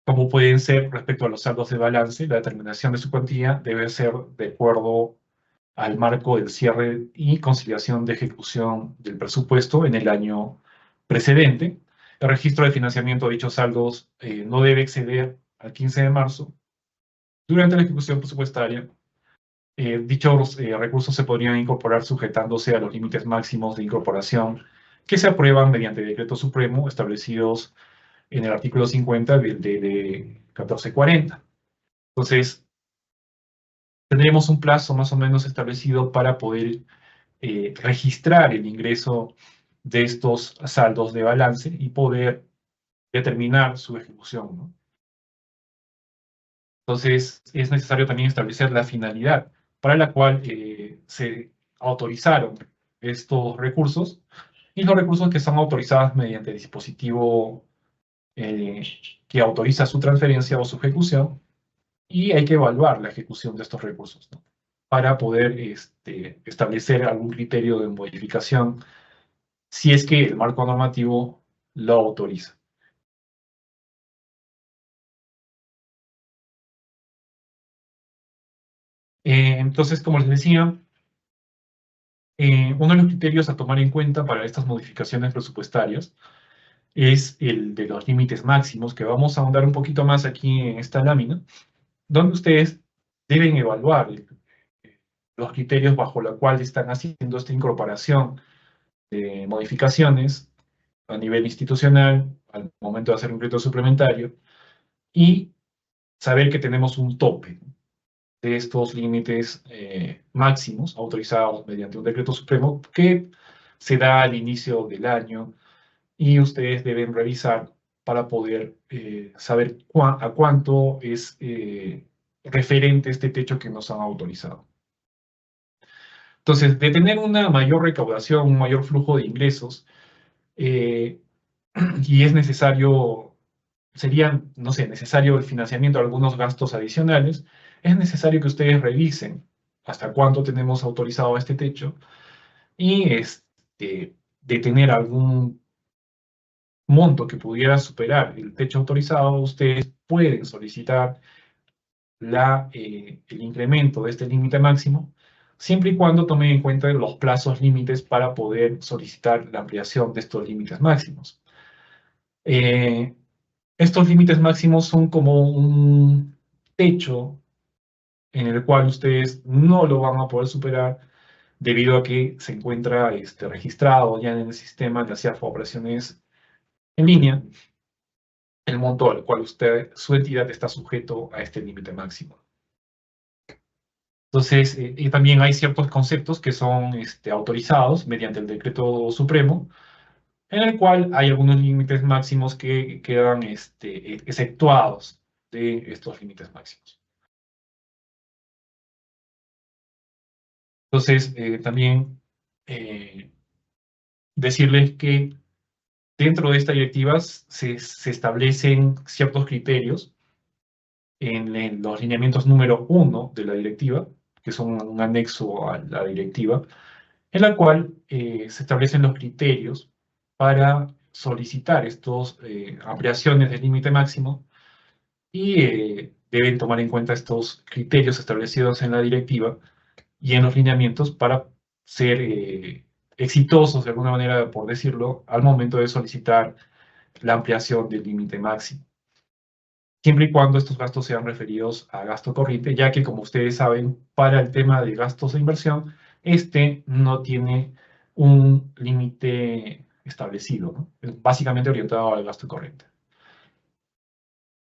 [SPEAKER 2] Como pueden ser respecto a los saldos de balance, la determinación de su cuantía debe ser de acuerdo al marco del cierre y conciliación de ejecución del presupuesto en el año precedente. El registro de financiamiento de dichos saldos no debe exceder al 15 de marzo. Durante la ejecución presupuestaria, dichos recursos se podrían incorporar sujetándose a los límites máximos de incorporación que se aprueban mediante decreto supremo establecidos en el artículo 50 del DD 1440. Entonces, tendremos un plazo más o menos establecido para poder registrar el ingreso de estos saldos de balance y poder determinar su ejecución, ¿no? Entonces, es necesario también establecer la finalidad para la cual se autorizaron estos recursos y los recursos que son autorizados mediante dispositivo que autoriza su transferencia o su ejecución, y hay que evaluar la ejecución de estos recursos, ¿no? Para poder establecer algún criterio de modificación si es que el marco normativo lo autoriza. Entonces, como les decía, uno de los criterios a tomar en cuenta para estas modificaciones presupuestarias es el de los límites máximos, que vamos a ahondar un poquito más aquí en esta lámina, donde ustedes deben evaluar los criterios bajo los cuales están haciendo esta incorporación de modificaciones a nivel institucional al momento de hacer un crédito suplementario y saber que tenemos un tope de estos límites máximos autorizados mediante un decreto supremo que se da al inicio del año y ustedes deben revisar para poder saber a cuánto es referente este techo que nos han autorizado. Entonces, de tener una mayor recaudación, un mayor flujo de ingresos, y es necesario, sería, no sé, necesario el financiamiento de algunos gastos adicionales, es necesario que ustedes revisen hasta cuánto tenemos autorizado este techo y de tener algún monto que pudiera superar el techo autorizado, ustedes pueden solicitar el incremento de este límite máximo, siempre y cuando tomen en cuenta los plazos límites para poder solicitar la ampliación de estos límites máximos. Estos límites máximos son como un techo en el cual ustedes no lo van a poder superar debido a que se encuentra registrado ya en el sistema de hacer operaciones en línea el monto al cual su entidad está sujeto a este límite máximo. Entonces, y también hay ciertos conceptos que son autorizados mediante el decreto supremo, en el cual hay algunos límites máximos que quedan exceptuados de estos límites máximos. Entonces, también decirles que dentro de esta directiva se establecen ciertos criterios en los lineamientos número 1 de la directiva, que son un anexo a la directiva, en la cual se establecen los criterios para solicitar estas ampliaciones del límite máximo y deben tomar en cuenta estos criterios establecidos en la directiva y en los lineamientos para ser exitosos, de alguna manera, por decirlo, al momento de solicitar la ampliación del límite máximo. Siempre y cuando estos gastos sean referidos a gasto corriente, ya que, como ustedes saben, para el tema de gastos de inversión, no tiene un límite establecido, ¿no? Es básicamente orientado al gasto corriente.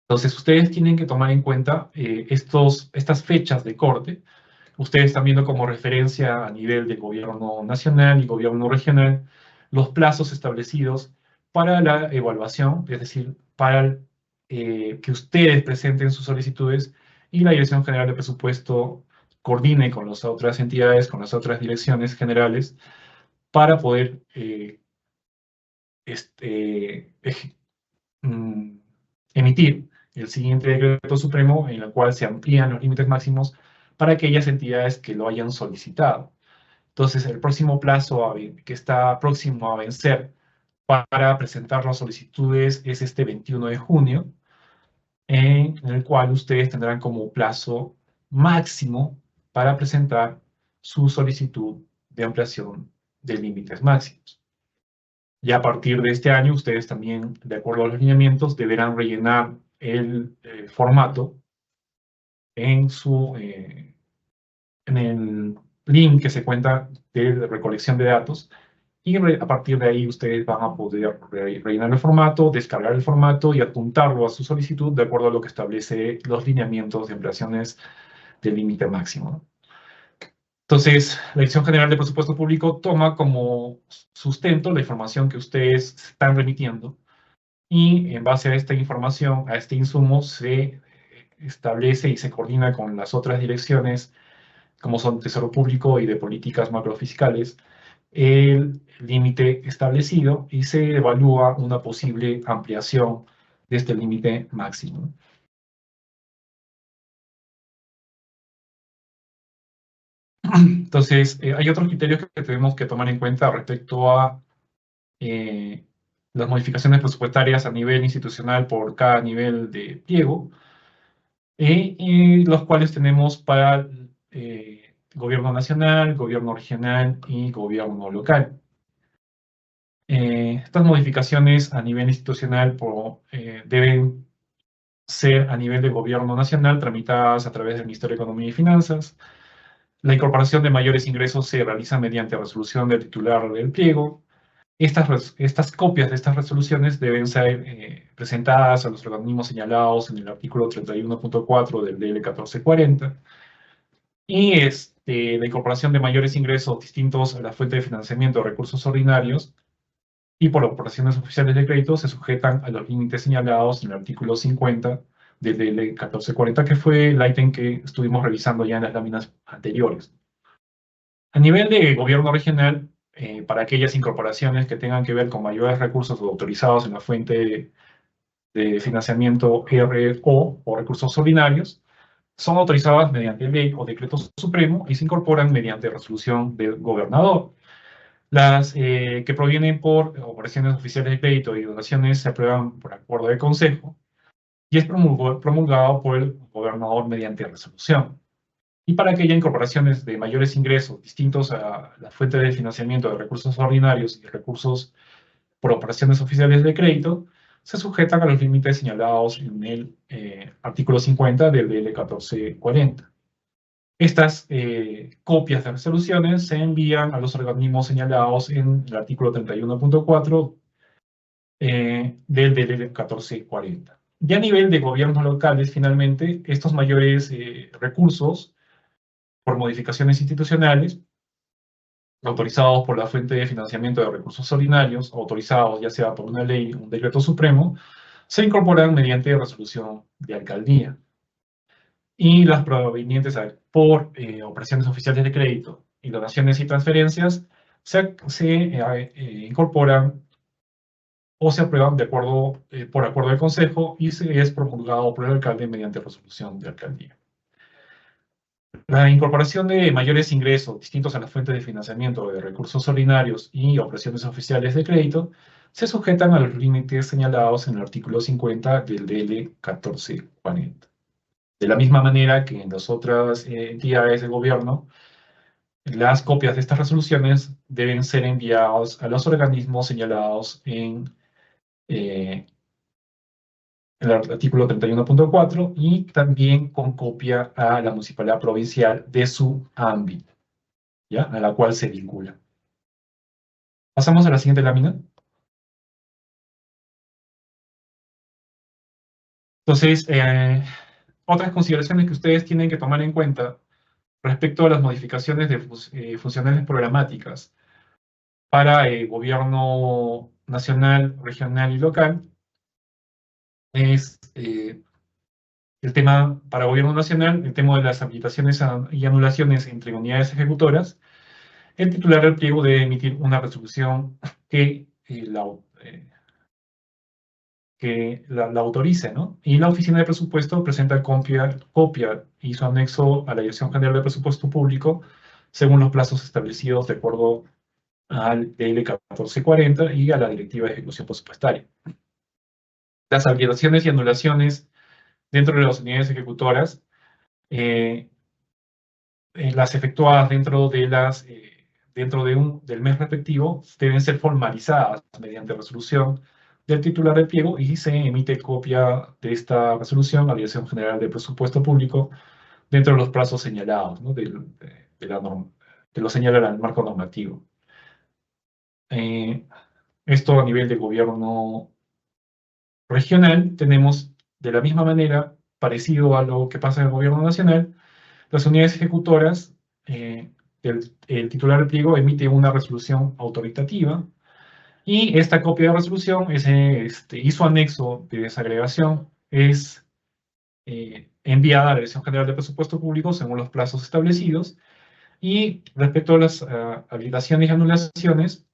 [SPEAKER 2] Entonces, ustedes tienen que tomar en cuenta estas fechas de corte. Ustedes están viendo como referencia a nivel de gobierno nacional y gobierno regional los plazos establecidos para la evaluación, es decir, para que ustedes presenten sus solicitudes y la Dirección General de Presupuesto coordine con las otras entidades, con las otras direcciones generales, para poder emitir el siguiente decreto supremo en el cual se amplían los límites máximos para aquellas entidades que lo hayan solicitado. Entonces, el próximo plazo que está próximo a vencer para presentar las solicitudes es este 21 de junio, en el cual ustedes tendrán como plazo máximo para presentar su solicitud de ampliación de límites máximos. Y a partir de este año, ustedes también, de acuerdo a los lineamientos, deberán rellenar el formato en en el link que se cuenta de recolección de datos, y a partir de ahí ustedes van a poder rellenar el formato, descargar el formato y adjuntarlo a su solicitud de acuerdo a lo que establece los lineamientos de ampliaciones del límite máximo. Entonces, la Dirección General de Presupuesto Público toma como sustento la información que ustedes están remitiendo, y en base a esta información, a este insumo, se establece y se coordina con las otras direcciones, como son Tesoro Público y de Políticas Macrofiscales, el límite establecido, y se evalúa una posible ampliación de este límite máximo. Entonces, hay otros criterios que tenemos que tomar en cuenta respecto a las modificaciones presupuestarias a nivel institucional por cada nivel de pliego, los cuales tenemos para gobierno nacional, gobierno regional y gobierno local. Estas modificaciones a nivel institucional deben ser a nivel de gobierno nacional, tramitadas a través del Ministerio de Economía y Finanzas. La incorporación de mayores ingresos se realiza mediante resolución del titular del pliego. Estas copias de estas resoluciones deben ser presentadas a los organismos señalados en el artículo 31.4 del DL 1440. Y la incorporación de mayores ingresos distintos a la fuente de financiamiento de recursos ordinarios y por operaciones oficiales de crédito se sujetan a los límites señalados en el artículo 50 del DL 1440, que fue el ítem que estuvimos revisando ya en las láminas anteriores. A nivel de gobierno regional, para aquellas incorporaciones que tengan que ver con mayores recursos autorizados en la fuente de financiamiento RO o recursos ordinarios, son autorizadas mediante ley o decreto supremo y se incorporan mediante resolución del gobernador. Las que provienen por operaciones oficiales de crédito y donaciones se aprueban por acuerdo de consejo y es promulgado por el gobernador mediante resolución. Y para aquellas incorporaciones de mayores ingresos distintos a la fuente de financiamiento de recursos ordinarios y recursos por operaciones oficiales de crédito, se sujetan a los límites señalados en el artículo 50 del DL 1440. Estas copias de resoluciones se envían a los organismos señalados en el artículo 31.4 del DL 1440. Y a nivel de gobiernos locales, finalmente, estos mayores recursos por modificaciones institucionales, autorizados por la fuente de financiamiento de recursos ordinarios, autorizados ya sea por una ley o un decreto supremo, se incorporan mediante resolución de alcaldía. Y las provenientes por operaciones oficiales de crédito y donaciones y transferencias se incorporan o se aprueban por acuerdo del Consejo y se es promulgado por el alcalde mediante resolución de alcaldía. La incorporación de mayores ingresos distintos a la fuente de financiamiento de recursos ordinarios y operaciones oficiales de crédito se sujetan a los límites señalados en el artículo 50 del DL 1440. De la misma manera que en las otras entidades de gobierno, las copias de estas resoluciones deben ser enviadas a los organismos señalados en el artículo 31.4 y también con copia a la municipalidad provincial de su ámbito, ¿ya? A la cual se vincula. Pasamos a la siguiente lámina. Entonces, otras consideraciones que ustedes tienen que tomar en cuenta respecto a las modificaciones de funciones programáticas para el gobierno nacional, regional y local es el tema para gobierno nacional, el tema de las habilitaciones y anulaciones entre unidades ejecutoras. El titular del pliego debe emitir una resolución que la autorice, ¿no? Y la Oficina de Presupuesto presenta copia y su anexo a la Dirección General de Presupuesto Público según los plazos establecidos de acuerdo al DL 1440 y a la Directiva de Ejecución Presupuestaria. Las habilitaciones y anulaciones dentro de las unidades ejecutoras, las efectuadas dentro del mes respectivo, deben ser formalizadas mediante resolución del titular del pliego y se emite copia de esta resolución a la Dirección General de Presupuesto Público dentro de los plazos señalados, ¿no? Que lo señala el marco normativo. Esto a nivel de gobierno regional, tenemos de la misma manera, parecido a lo que pasa en el gobierno nacional, las unidades ejecutoras, el titular del pliego emite una resolución autoritativa y esta copia de resolución y su anexo de desagregación es enviada a la Dirección General de Presupuesto Público según los plazos establecidos. Y respecto a las habilitaciones y anulaciones,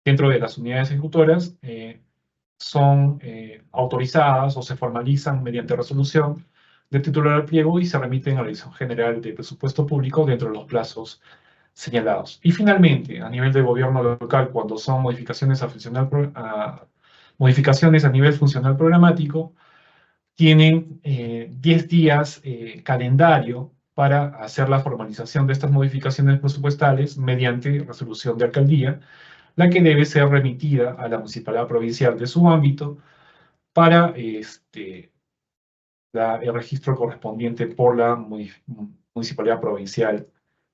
[SPEAKER 2] dentro de las unidades ejecutoras, son autorizadas o se formalizan mediante resolución del titular del pliego y se remiten a la Dirección General de Presupuesto Público dentro de los plazos señalados. Y finalmente, a nivel de gobierno local, cuando son modificaciones modificaciones a nivel funcional programático, tienen 10 días calendario para hacer la formalización de estas modificaciones presupuestales mediante resolución de alcaldía, la que debe ser remitida a la municipalidad provincial de su ámbito para el registro correspondiente por la municipalidad provincial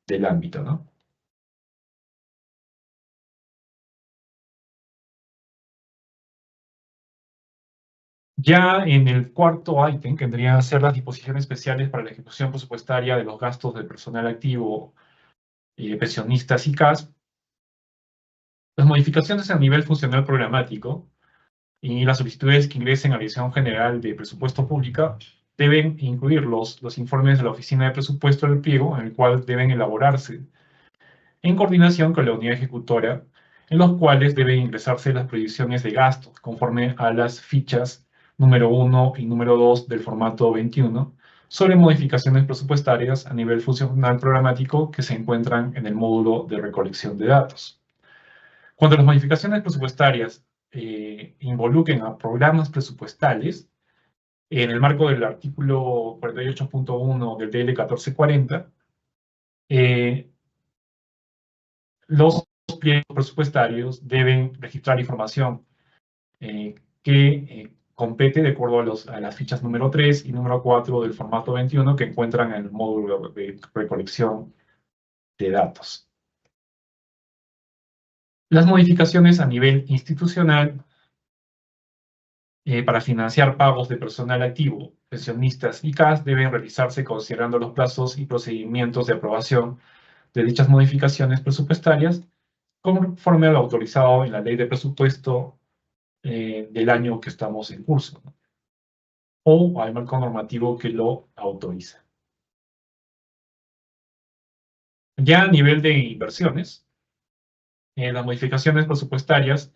[SPEAKER 2] del ámbito, ¿no? Ya en el cuarto ítem, que vendrían a ser las disposiciones especiales para la ejecución presupuestaria de los gastos del personal activo, pensionistas y CAS, las modificaciones a nivel funcional programático y las solicitudes que ingresen a la Dirección General de Presupuesto Pública deben incluir los informes de la Oficina de Presupuesto del pliego, en el cual deben elaborarse en coordinación con la unidad ejecutora, en los cuales deben ingresarse las proyecciones de gasto conforme a las fichas número 1 y número 2 del formato 21 sobre modificaciones presupuestarias a nivel funcional programático que se encuentran en el módulo de recolección de datos. Cuando las modificaciones presupuestarias involucren a programas presupuestales, en el marco del artículo 48.1 del DL 1440, los pliegos presupuestarios deben registrar información que compete de acuerdo a las fichas número 3 y número 4 del formato 21 que encuentran en el módulo de recolección de datos. Las modificaciones a nivel institucional para financiar pagos de personal activo, pensionistas y CAS deben realizarse considerando los plazos y procedimientos de aprobación de dichas modificaciones presupuestarias conforme a lo autorizado en la Ley de Presupuesto del año que estamos en curso, ¿no? O al marco normativo que lo autoriza. Ya a nivel de inversiones, las modificaciones presupuestarias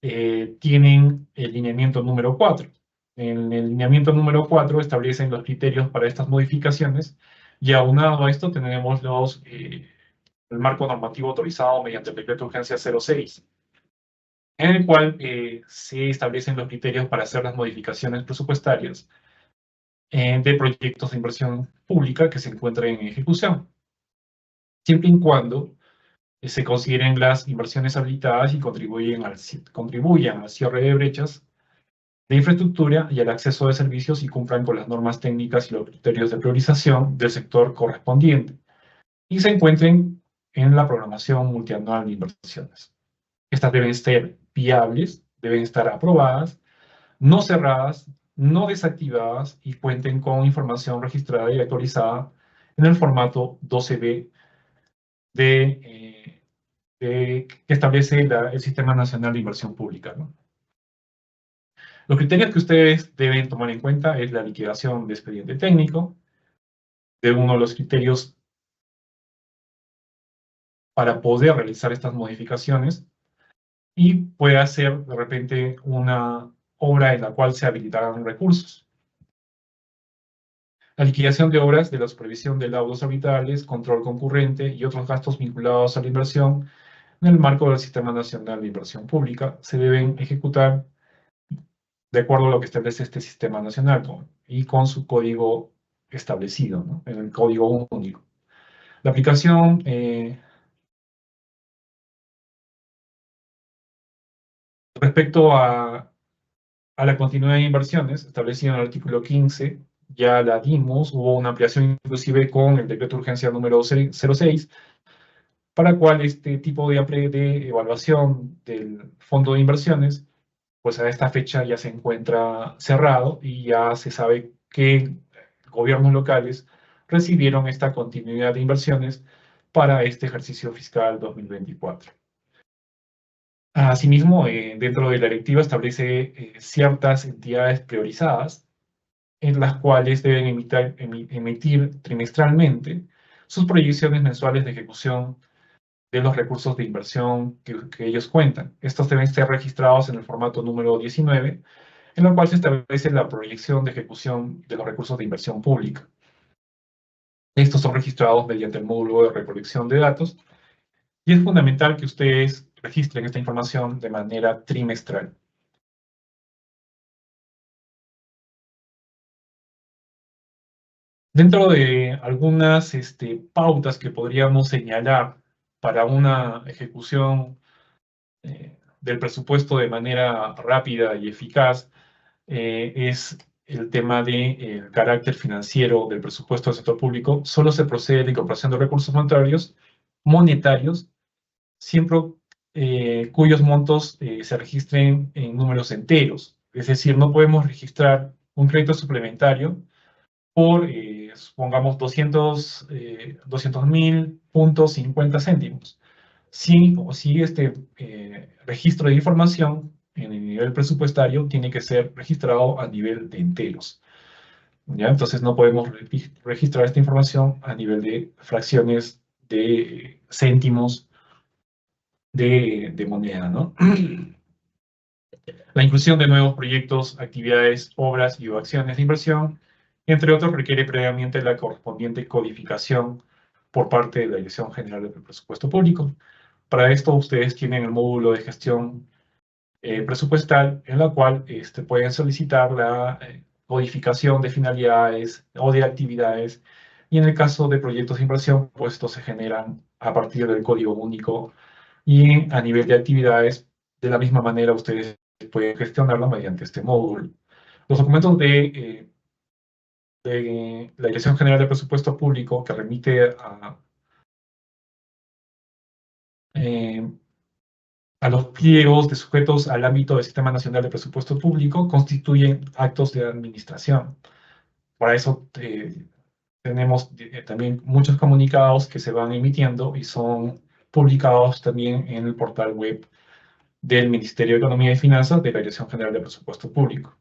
[SPEAKER 2] tienen el lineamiento número 4. En el lineamiento número 4 establecen los criterios para estas modificaciones y aunado a esto tenemos el marco normativo autorizado mediante el decreto de urgencia 06, en el cual se establecen los criterios para hacer las modificaciones presupuestarias de proyectos de inversión pública que se encuentren en ejecución, siempre y cuando se consideren las inversiones habilitadas y contribuyan al cierre de brechas de infraestructura y al acceso de servicios y cumplan con las normas técnicas y los criterios de priorización del sector correspondiente y se encuentren en la programación multianual de inversiones. Estas deben ser viables, deben estar aprobadas, no cerradas, no desactivadas y cuenten con información registrada y actualizada en el formato 12B que establece el Sistema Nacional de Inversión Pública, ¿no? Los criterios que ustedes deben tomar en cuenta es la liquidación de expediente técnico, de uno de los criterios para poder realizar estas modificaciones, y puede ser de repente una obra en la cual se habilitarán recursos. La liquidación de obras de la supervisión de laudos arbitrales, control concurrente y otros gastos vinculados a la inversión en el marco del Sistema Nacional de Inversión Pública se deben ejecutar de acuerdo a lo que establece este Sistema Nacional y con su código establecido, ¿no? En el código único. La aplicación respecto a la continuidad de inversiones, establecida en el artículo 15, ya la dimos, hubo una ampliación inclusive con el decreto de urgencia número 06, para cual este tipo de evaluación del fondo de inversiones, pues a esta fecha ya se encuentra cerrado y ya se sabe que gobiernos locales recibieron esta continuidad de inversiones para este ejercicio fiscal 2024. Asimismo, dentro de la directiva establece ciertas entidades priorizadas en las cuales deben emitir trimestralmente sus proyecciones mensuales de ejecución de los recursos de inversión que ellos cuentan. Estos deben ser registrados en el formato número 19, en el cual se establece la proyección de ejecución de los recursos de inversión pública. Estos son registrados mediante el módulo de recolección de datos y es fundamental que ustedes registren esta información de manera trimestral. Dentro de algunas pautas que podríamos señalar para una ejecución del presupuesto de manera rápida y eficaz, es el tema del carácter financiero del presupuesto del sector público. Solo se procede a la incorporación de recursos monetarios, siempre cuyos montos se registren en números enteros. Es decir, no podemos registrar un crédito suplementario por, supongamos, 200.000.50 céntimos. Si este registro de información en el nivel presupuestario tiene que ser registrado a nivel de enteros. ¿Ya? Entonces no podemos registrar esta información a nivel de fracciones de céntimos de moneda, ¿no? La inclusión de nuevos proyectos, actividades, obras y o acciones de inversión, entre otros, requiere previamente la correspondiente codificación por parte de la Dirección General del Presupuesto Público. Para esto, ustedes tienen el módulo de gestión presupuestal, en la cual pueden solicitar la codificación de finalidades o de actividades, y en el caso de proyectos de inversión, pues estos se generan a partir del código único, y a nivel de actividades, de la misma manera, ustedes pueden gestionarlo mediante este módulo. Los documentos de la Dirección General de Presupuesto Público que remite a los pliegos de sujetos al ámbito del Sistema Nacional de Presupuesto Público constituyen actos de administración. Para eso tenemos también muchos comunicados que se van emitiendo y son publicados también en el portal web del Ministerio de Economía y Finanzas de la Dirección General de Presupuesto Público.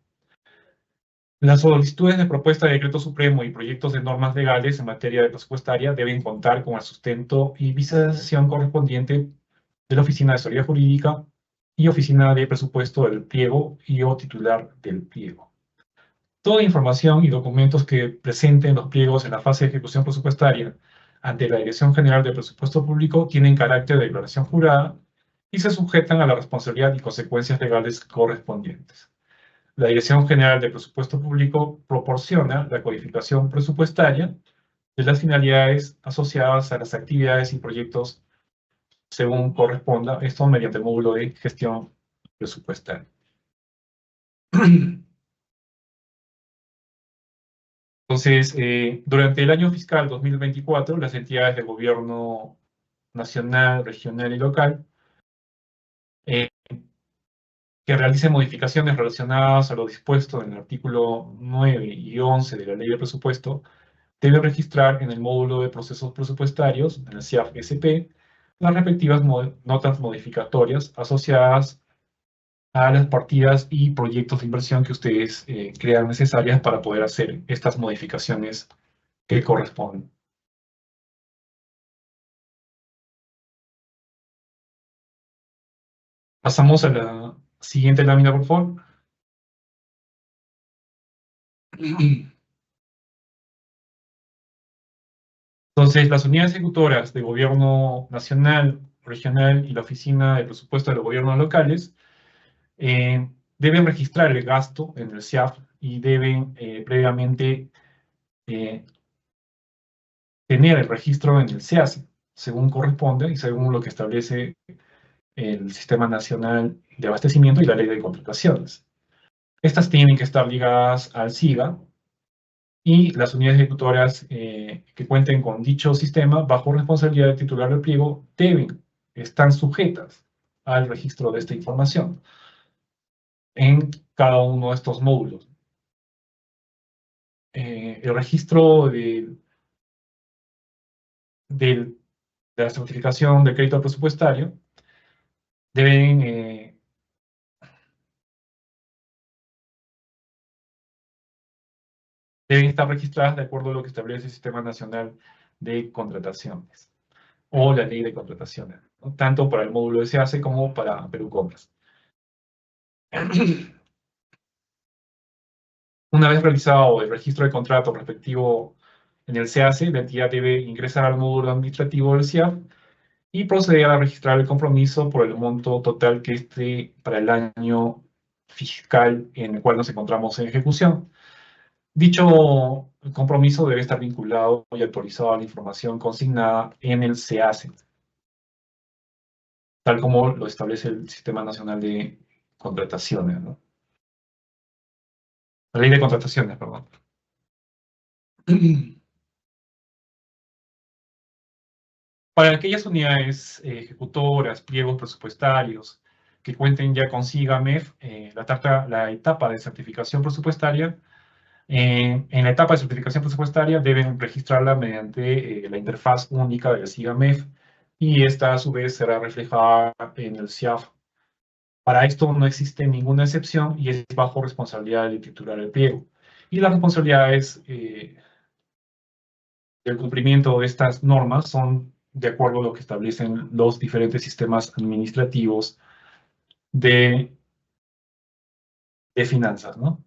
[SPEAKER 2] Las solicitudes de propuesta de decreto supremo y proyectos de normas legales en materia de presupuestaria deben contar con el sustento y visualización correspondiente de la Oficina de Asesoría Jurídica y Oficina de Presupuesto del pliego y o titular del pliego. Toda información y documentos que presenten los pliegos en la fase de ejecución presupuestaria ante la Dirección General de Presupuesto Público tienen carácter de declaración jurada y se sujetan a la responsabilidad y consecuencias legales correspondientes. La Dirección General de Presupuesto Público proporciona la codificación presupuestaria de las finalidades asociadas a las actividades y proyectos según corresponda, esto mediante el módulo de gestión presupuestaria. Entonces, durante el año fiscal 2024, las entidades de gobierno nacional, regional y local que realicen modificaciones relacionadas a lo dispuesto en el artículo 9 y 11 de la Ley de Presupuesto deben registrar en el módulo de procesos presupuestarios, en el CIAF-SP, las respectivas notas modificatorias asociadas a las partidas y proyectos de inversión que ustedes crean necesarias para poder hacer estas modificaciones que corresponden. Pasamos a la siguiente lámina, por favor. Entonces, las unidades ejecutoras de gobierno nacional, regional y la oficina de presupuesto de los gobiernos locales deben registrar el gasto en el SIAF y deben previamente tener el registro en el SEACE, según corresponde y según lo que establece el Sistema Nacional de Abastecimiento y la Ley de Contrataciones. Estas tienen que estar ligadas al SIGA y las unidades ejecutoras que cuenten con dicho sistema bajo responsabilidad del titular del pliego están sujetas al registro de esta información en cada uno de estos módulos. El registro de la certificación de crédito presupuestario deben estar registradas de acuerdo a lo que establece el Sistema Nacional de Contrataciones o la Ley de Contrataciones, ¿no? Tanto para el módulo de SEACE como para Perú Compras. Una vez realizado el registro de contrato respectivo en el SEACE, la entidad debe ingresar al módulo administrativo del SIAF y proceder a registrar el compromiso por el monto total que esté para el año fiscal en el cual nos encontramos en ejecución. Dicho compromiso debe estar vinculado y actualizado a la información consignada en el SEACE, tal como lo establece el Sistema Nacional de Contrataciones, ¿no? La Ley de Contrataciones, perdón. Para aquellas unidades ejecutoras, pliegos presupuestarios, que cuenten ya con SIGA-MEF, la etapa de certificación presupuestaria, en la etapa de certificación presupuestaria deben registrarla mediante la interfaz única de la SIGA-MEF y esta a su vez será reflejada en el SIAF. Para esto no existe ninguna excepción y es bajo responsabilidad del titular del pliego. Y las responsabilidades del cumplimiento de estas normas son de acuerdo a lo que establecen los diferentes sistemas administrativos de finanzas, ¿no?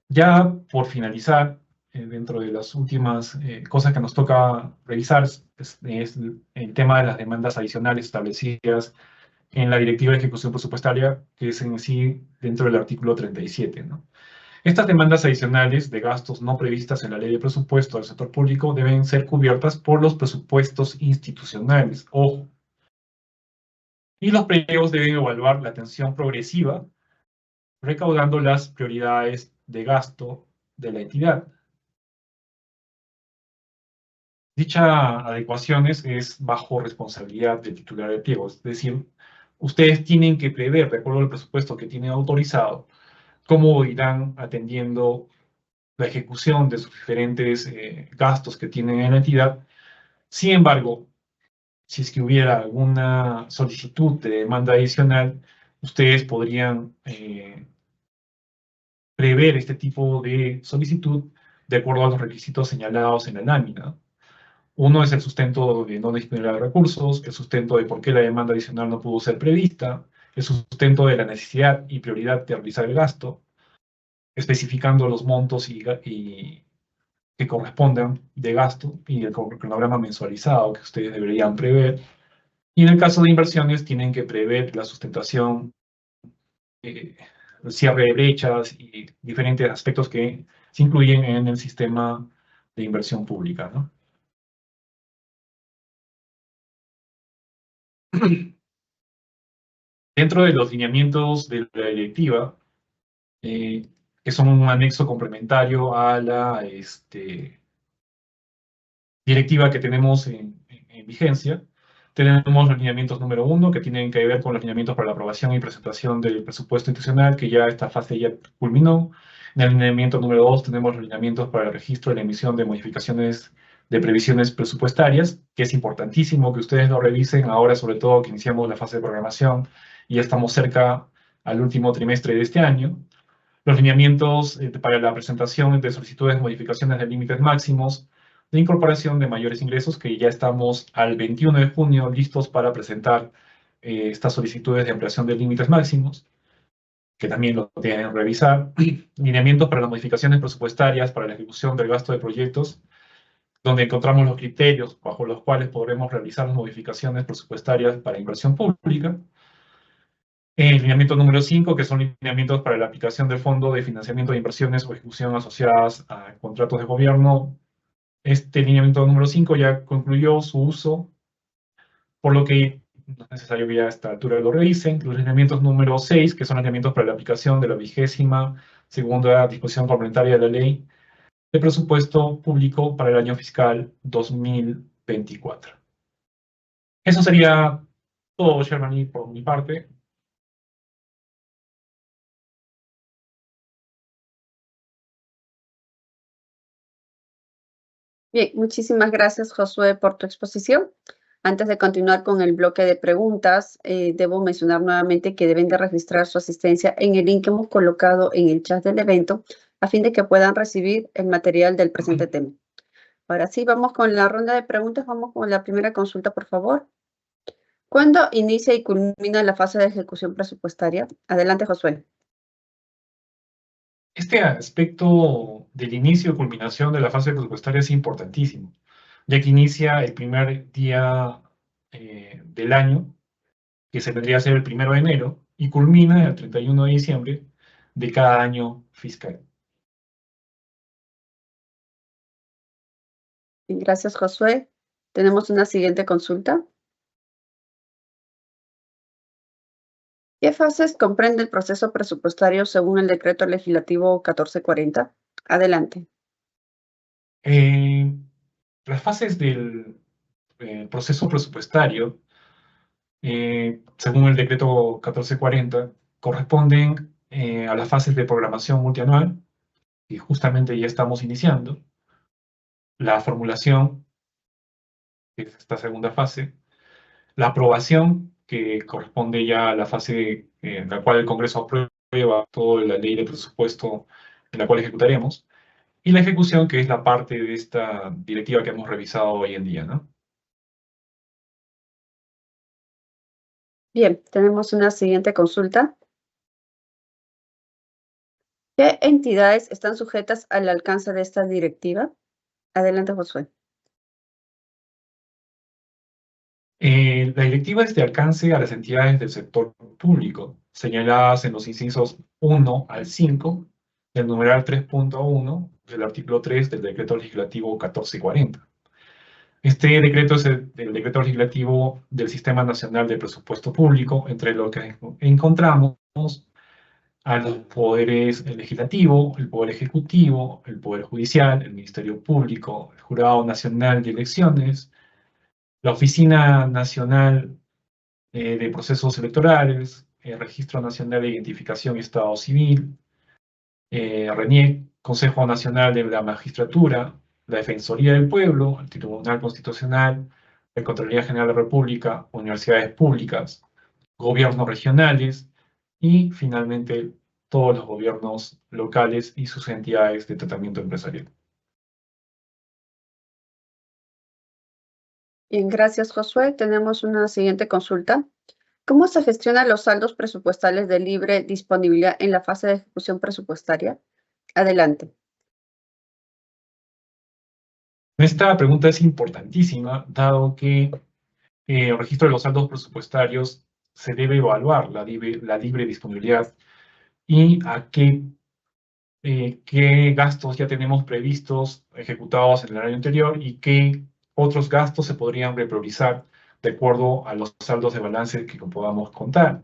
[SPEAKER 2] Ya por finalizar, dentro de las últimas cosas que nos toca revisar, es el tema de las demandas adicionales establecidas en la Directiva de Ejecución Presupuestaria, que es en sí dentro del artículo 37, ¿no? Estas demandas adicionales de gastos no previstas en la Ley de Presupuesto del sector público deben ser cubiertas por los presupuestos institucionales, ojo. Y los pliegos deben evaluar la atención progresiva, recaudando las prioridades de gasto de la entidad. Dicha adecuación es bajo responsabilidad del titular del pliego, es decir, ustedes tienen que prever, de acuerdo al presupuesto que tienen autorizado, cómo irán atendiendo la ejecución de sus diferentes gastos que tienen en la entidad. Sin embargo, si es que hubiera alguna solicitud de demanda adicional, ustedes podrían prever este tipo de solicitud de acuerdo a los requisitos señalados en la lámina. Uno es el sustento de no disponibilidad de recursos, el sustento de por qué la demanda adicional no pudo ser prevista, el sustento de la necesidad y prioridad de realizar el gasto, especificando los montos que correspondan de gasto y el cronograma mensualizado que ustedes deberían prever. Y en el caso de inversiones, tienen que prever la sustentación, el cierre de brechas y diferentes aspectos que se incluyen en el sistema de inversión pública, ¿no? Dentro de los lineamientos de la directiva, que son un anexo complementario a la directiva que tenemos en vigencia, tenemos los lineamientos número 1, que tienen que ver con los lineamientos para la aprobación y presentación del presupuesto institucional, que ya esta fase ya culminó. En el lineamiento número 2 tenemos los lineamientos para el registro y la emisión de modificaciones de previsiones presupuestarias, que es importantísimo que ustedes lo revisen ahora, sobre todo que iniciamos la fase de programación y ya estamos cerca al último trimestre de este año. Los lineamientos para la presentación de solicitudes de modificaciones de límites máximos, de incorporación de mayores ingresos, que ya estamos al 21 de junio listos para presentar estas solicitudes de ampliación de límites máximos, que también lo tienen que revisar. Lineamientos para las modificaciones presupuestarias para la ejecución del gasto de proyectos, donde encontramos los criterios bajo los cuales podremos realizar las modificaciones presupuestarias para inversión pública. El lineamiento número 5, que son lineamientos para la aplicación del Fondo de Financiamiento de Inversiones o Ejecución asociadas a contratos de gobierno. Este lineamiento número 5 ya concluyó su uso, por lo que no es necesario que ya a esta altura lo revisen. Los lineamientos número 6, que son lineamientos para la aplicación de la 22ª disposición complementaria de la Ley de Presupuesto Público para el año fiscal 2024. Eso sería todo, Shermani, por mi parte.
[SPEAKER 1] Bien, muchísimas gracias, Josué, por tu exposición. Antes de continuar con el bloque de preguntas, debo mencionar nuevamente que deben de registrar su asistencia en el link que hemos colocado en el chat del evento, a fin de que puedan recibir el material del presente tema. Ahora sí, vamos con la ronda de preguntas. Vamos con la primera consulta, por favor. ¿Cuándo inicia y culmina la fase de ejecución presupuestaria? Adelante, Josué.
[SPEAKER 2] Este aspecto del inicio y culminación de la fase presupuestaria es importantísimo, ya que inicia el primer día del año, que se vendría a ser el 1 de enero, y culmina el 31 de diciembre de cada año fiscal.
[SPEAKER 1] Gracias, Josué. Tenemos una siguiente consulta. ¿Qué fases comprende el proceso presupuestario según el decreto legislativo 1440? Adelante.
[SPEAKER 2] Las fases del proceso presupuestario, según el decreto 1440, corresponden a las fases de programación multianual, que justamente ya estamos iniciando, la formulación, que es esta segunda fase, la aprobación, que corresponde ya a la fase en la cual el Congreso aprueba toda la ley de presupuesto en la cual ejecutaremos, y la ejecución, que es la parte de esta directiva que hemos revisado hoy en día, ¿no?
[SPEAKER 1] Bien, tenemos una siguiente consulta. ¿Qué entidades están sujetas al alcance de esta directiva? Adelante, Josué.
[SPEAKER 2] La directiva es de alcance a las entidades del sector público, señaladas en los incisos 1 al 5 del numeral 3.1 del artículo 3 del decreto legislativo 1440. Este decreto es el decreto legislativo del Sistema Nacional de Presupuesto Público, entre lo que encontramos a los poderes, el legislativo, el poder ejecutivo, el poder judicial, el Ministerio Público, el Jurado Nacional de Elecciones, la Oficina Nacional de Procesos Electorales, el Registro Nacional de Identificación y Estado Civil, RENIEC, Consejo Nacional de la Magistratura, la Defensoría del Pueblo, el Tribunal Constitucional, la Contraloría General de la República, universidades públicas, gobiernos regionales y, finalmente, todos los gobiernos locales y sus entidades de tratamiento empresarial.
[SPEAKER 1] Bien, gracias, Josué. Tenemos una siguiente consulta. ¿Cómo se gestionan los saldos presupuestales de libre disponibilidad en la fase de ejecución presupuestaria? Adelante.
[SPEAKER 2] Esta pregunta es importantísima, dado que el registro de los saldos presupuestarios se debe evaluar la libre disponibilidad y a qué gastos ya tenemos previstos, ejecutados en el año anterior y qué otros gastos se podrían repriorizar de acuerdo a los saldos de balance que podamos contar.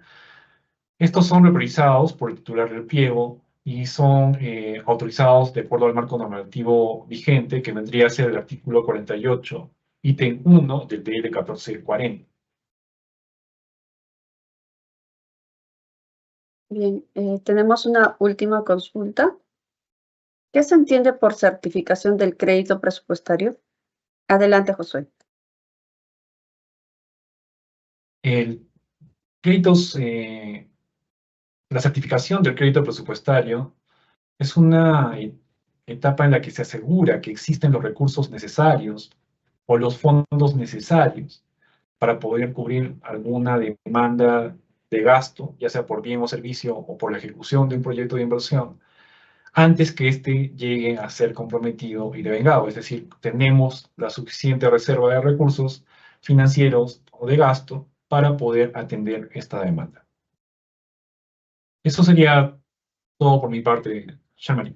[SPEAKER 2] Estos son repriorizados por el titular del pliego y son autorizados de acuerdo al marco normativo vigente, que vendría a ser el artículo 48, ítem 1 del DL 1440.
[SPEAKER 1] Bien, tenemos una última consulta. ¿Qué se entiende por certificación del crédito presupuestario? Adelante, Josué.
[SPEAKER 2] La certificación del crédito presupuestario es una etapa en la que se asegura que existen los recursos necesarios o los fondos necesarios para poder cubrir alguna demanda de gasto, ya sea por bien o servicio o por la ejecución de un proyecto de inversión, antes que éste llegue a ser comprometido y devengado. Es decir, tenemos la suficiente reserva de recursos financieros o de gasto para poder atender esta demanda. Eso sería todo por mi parte, Shamari.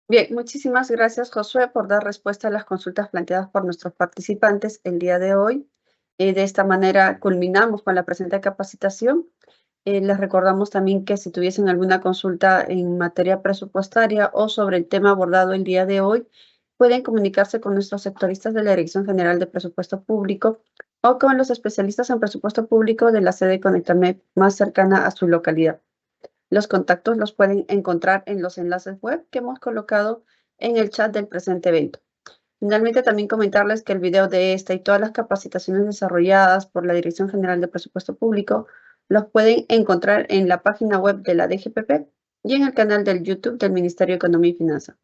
[SPEAKER 1] Bien, muchísimas gracias, Josué, por dar respuesta a las consultas planteadas por nuestros participantes el día de hoy. De esta manera culminamos con la presente capacitación. Les recordamos también que si tuviesen alguna consulta en materia presupuestaria o sobre el tema abordado el día de hoy, pueden comunicarse con nuestros sectoristas de la Dirección General de Presupuesto Público o con los especialistas en presupuesto público de la sede Conectamed más cercana a su localidad. Los contactos los pueden encontrar en los enlaces web que hemos colocado en el chat del presente evento. Finalmente, también comentarles que el video de esta y todas las capacitaciones desarrolladas por la Dirección General de Presupuesto Público los pueden encontrar en la página web de la DGPP y en el canal del YouTube del Ministerio de Economía y Finanzas.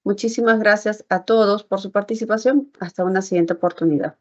[SPEAKER 1] Muchísimas gracias a todos por su participación. Hasta una siguiente oportunidad.